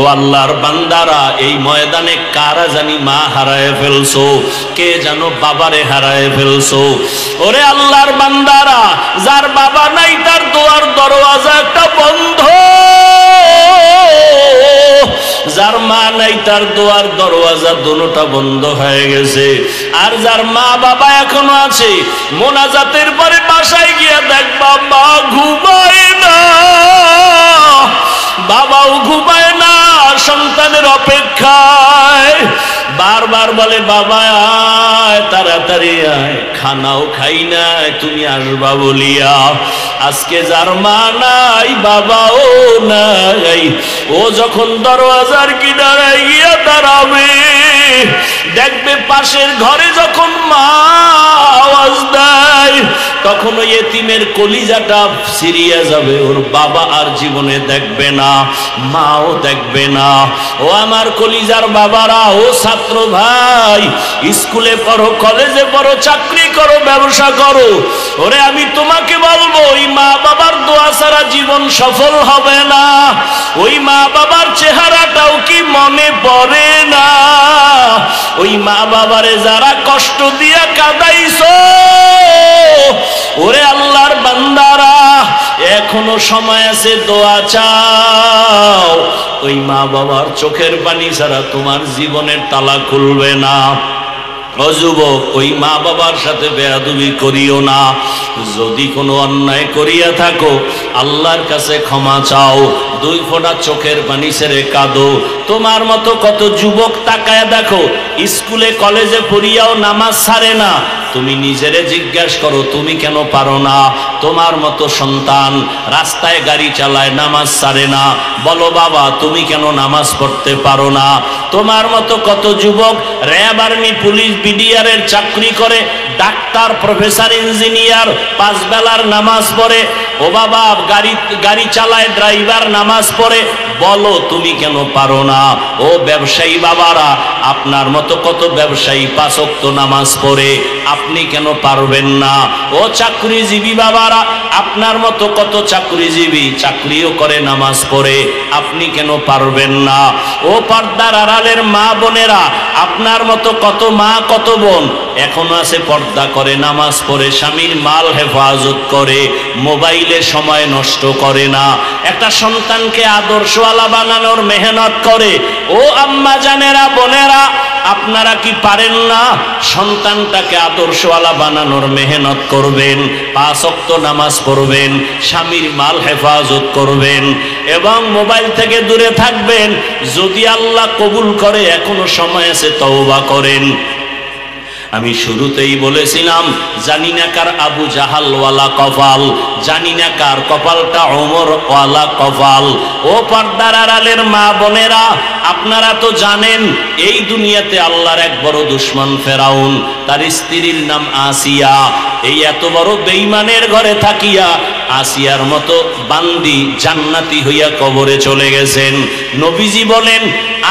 ও আল্লাহর বান্দারা, এই ময়দানে কারা জানি মা হারায় ফেলছো, কে জানো বাবারে হারায় ফেলছো। ওরে আল্লাহর বান্দারা, যার বাবা নাই তার দোয়ার দরওয়াজা একটা বন্ধ, যার মা নাই তার দোয়ার দরওয়াজা দুটোটা বন্ধ হয়ে গেছে। আর যার মা বাবা এখনো আছে, মোনাজাতের পরে বাসায় গিয়া দেখবা মা ঘুমায় না, বাবাও ঘুমায় না, সন্তানের অপেক্ষায়। বারবার বলে বাবা আয়, তাড়াতাড়ি আয়, খানাও খাই নাই তুমি আসবা বলিয়া। আজকে যার মা নাই, বাবাও নাই, ও যখন দরওয়াজার কিনারায় গিয়া দাঁড়াবে, দেখবে পাশের ঘরে যখন মা আওয়াজ দেয়, তখন ওই এতিমের কলিজাটা ছিঁড়িয়া যাবে। ওর বাবা আর জীবনে দেখবে না, মাও দেখবে না। ও আমার কলিজার বাবারা, ও ছাত্র ভাই, স্কুলে পড়ো, কলেজে পড়ো, চাকরি করো, ব্যবসা করো, ওরে আমি তোমাকে বলবো, ওই মা বাবার দোয়া ছাড়া জীবন সফল হবে না। ওই মা বাবার চেহারাটাও কি মনে পড়ে না? ওই মা বাবারে যারা কষ্ট দিয়া কাঁদাইছো, ওরে আল্লাহর বান্দারা, এখনো সময় আছে, দোয়া চাও। ওই মা বাবার চোখের পানি ছাড়া তোমার জীবনের তালা খুলবে না। ও যুবক, ওই মা বাবার সাথে বেয়াদবি করিও না। যদি কোনো অন্যায় করিয়া থাকো আল্লাহর কাছে ক্ষমা চাও, 2 ফোঁটা চোখের পানি ছেড়ে কাঁদো। তোমার মতো কত যুবক তাকায় দেখো, স্কুলে কলেজে পড়িয়াও নামাজ ছাড়ে না। তুমি নিজেরে জিজ্ঞাসা করো, তুমি কেন পারো না? তোমার মতো সন্তান রাস্তায় গাড়ি চালায়, নামাজ ছাড়ে না। বলো বাবা, তুমি কেন নামাজ পড়তে পারো না? তোমার মতো কত যুবক র্যাব, আর্মি, পুলিশ, বিডিআরের চাকরি করে, ডাক্তার, প্রফেসর, ইঞ্জিনিয়ার, 5 বেলার নামাজ পড়ে। ও বাবা, গাড়ি চালায়, ড্রাইভার, নামাজ পড়ে। বলো তুমি কেন পারো না? ও ব্যবসায়ী বাবারা, আপনার মতো কত ব্যবসায়ী 5 ওয়াক্ত নামাজ পড়ে, আপনি কেন পারবেন না? ও চাকরিজীবী বাবারা, আপনার মতো কত চাকরিজীবী চাকরিও করে, নামাজ পড়ে, আপনি কেন পারবেন না? ও পর্দার আড়ালের মা বোনেরা, আপনার মতো কত মা কত বোন এখনো আছে, পর্দা করে, নামাজ পড়ে, স্বামীর মাল হেফাজত করে, মোবাইলে সময় নষ্ট করে না, একটা সন্তানকে আদর্শওয়ালা বানানোর মেহনত করে। ও আম্মা জানেরা, বোনেরা, আপনারা কি পারেন না? সন্তানটাকে আদর্শওয়ালা বানানোর মেহনত করবেন, 5 ওয়াক্ত নামাজ পড়বেন, স্বামীর মাল হেফাজত করবেন এবং মোবাইল থেকে দূরে থাকবেন। যদি আল্লাহ কবুল করে এখনো সময় আছে, তওবা করেন। আমি শুরুতেই বলেছিলাম, জানি না কার আবু জাহাল ওয়ালা কপাল, জানি না কার কপালটা ওমর ওয়ালা কপাল। ও পর্দার আড়ালের মা বোনেরা, আপনারা তো জানেন এই দুনিয়াতে আল্লাহর এক বড় দুশমন ফেরাউন, তার স্ত্রীর নাম আসিয়া। এই এত বড় বেঈমানের ঘরে থাকিয়া আসিয়ার মতো বান্দি জান্নাতি হইয়া কবরে চলে গেছেন। নবীজি বলেন,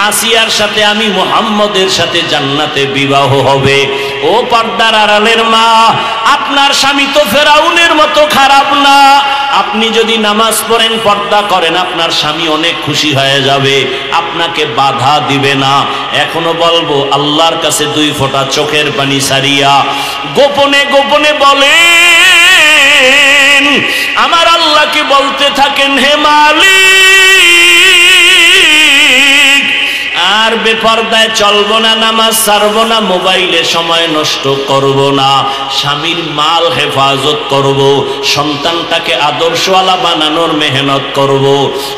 আসিয়ার সাথে আমি মুহাম্মদের সাথে জান্নাতে বিবাহ হবে। ও পর্দার আড়ালের মা, আপনার স্বামী তো ফেরাউনের মতো খারাপ না। আপনি যদি নামাজ পড়েন, পর্দা করেন, আপনার স্বামী অনেক খুশি হয়ে যাবে, আপনাকে বাধা দিবে না। এখনো বলবো, আল্লাহর কাছে 2 ফোঁটা চোখের পানি ছাড়িয়া গোপনে গোপনে বলেন, আমার আল্লাহকে বলতে থাকেন, হে মালিক, আর বেপরদায় চলবো না, নামাজ ছাড়বো না, মোবাইলে সময় নষ্ট করব না, স্বামীর মাল হেফাজত করব, সন্তানটাকে আদর্শওয়ালা বানানোর মেহনত করব।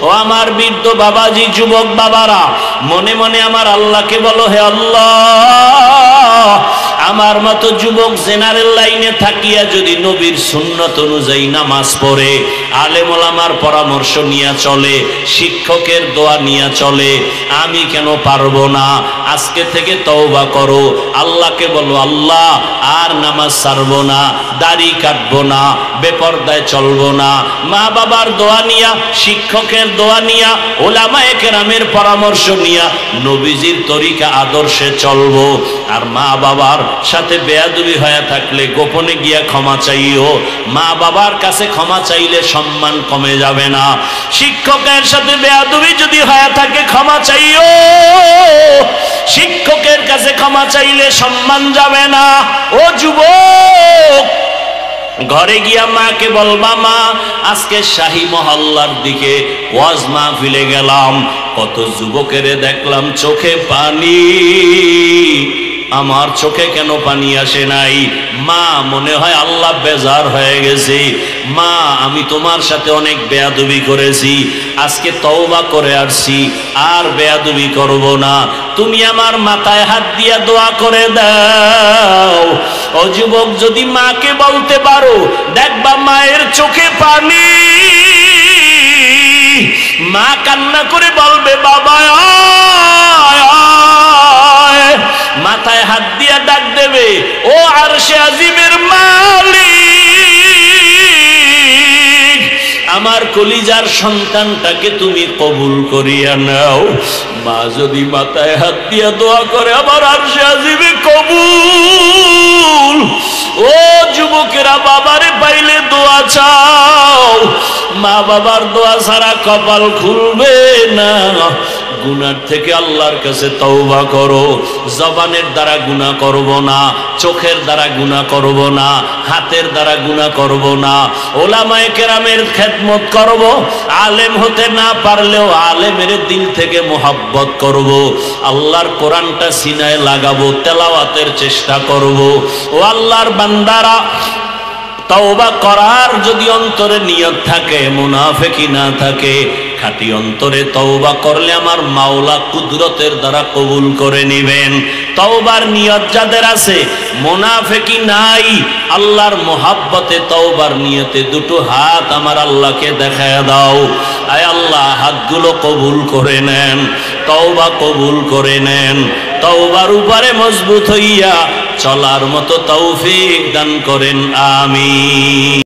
ও আমার বৃদ্ধ বাবাজি, যুবক বাবারা, মনে মনে আমার আল্লাহকে বলো, হে আল্লাহ, আমার মতো যুবক জেনারেল লাইনে থাকিয়া যদি নবীর সুন্নত অনুযায়ী নামাজ পড়ে, আলেম ওলামার পরামর্শ নিয়ে চলে, শিক্ষকের দোয়া নিয়ে চলে, আমি কেন পারবো না? আজকে থেকে তওবা করো, আল্লাহকে বলো, আল্লাহ আর নামাজ ছাড়বো না, দাড়ি কাটবো না, বেপরদায় চলবো না, মা বাবার দোয়া নিয়া, শিক্ষকের দোয়া নিয়া, ওলামায়ে কেরামের পরামর্শ নিয়া নবীজির তরিকা আদর্শে চলবো। আর মা বাবার সাথে বেয়াদবি হয়ে থাকলে গোপনে গিয়া ক্ষমা চাইও। মা বাবার কাছে ক্ষমা চাইলে সম্মান কমে যাবে না। শিক্ষকের সাথে বেয়াদবি যদি হয়ে থাকে, ক্ষমা চাইও। শিক্ষকের কাছে ক্ষমা চাইলে সম্মান যাবে না। ও যুবক, ঘরে গিয়া মাকে বলবা, মা আজকে শাহী মহল্লার দিকে ওয়াজ মাহফিলে গেলাম, কত যুবকের দেখলাম চোখে পানি, আমার চোখে কেন পানি আসে নাই? মা, মনে হয় আল্লাহ বেজার হয়ে গেছে। মা, আমি তোমার সাথে অনেক বেয়াদবি করেছি, আজকে তওবা করে আসছি, আর বেয়াদবি করব না। তুমি আমার মাথায় হাত দিয়া দোয়া করে দাও। ও যুবক, যদি মাকে বলতে পারো, দেখবা মায়ের চোখে পানি, মা কান্না করে বলবে, বাবা মাথায় হাত দিয়া ডাক দেবে, ও আরশে আজিমের মালিক, আমার কলিজার সন্তানটাকে তুমি কবুল করিয়া নাও। মা যদি মাথায় হাত দিয়া দোয়া করে, আমার আরশে আজিমে কবুল। ও যুবকেরা, বাবারে পাইলে দোয়া চাও, মা বাবার দোয়া ছাড়া কপাল খুলবে না। গুনার থেকে আল্লাহর কাছে তওবা করো। জবানের দ্বারা গুনাহ করব না, চোখের দ্বারা গুনাহ করব না, হাতের দ্বারা গুনাহ করব না, ওলামায়ে কেরামের খেদমত করব, আলেম হতে না পারলেও আলেমের দিল থেকে মোহাব্বত করব, আল্লাহর কোরআনটা সিনায় লাগাবো, তেলাওয়াতের চেষ্টা করব। ও আল্লাহর বান্দারা, তওবা করার যদি অন্তরে নিয়ত থাকে, মুনাফিকি না থাকে, খাঁটি অন্তরে তওবা করলে আমার মাওলা কুদরতের দ্বারা কবুল করে নেবেন। তওবার নিয়ত যাদের আছে, মুনাফিকি নাই, আল্লাহর মোহাব্বতে তওবার নিয়তে দুটো হাত আমার আল্লাহকে দেখায় দাও। আয় আল্লাহ, হাতগুলো কবুল করে নেন, তওবা কবুল করে নেন, তওবার উপরে মজবুত হইয়া চলার মতো তৌফিক দান করেন। আমিন।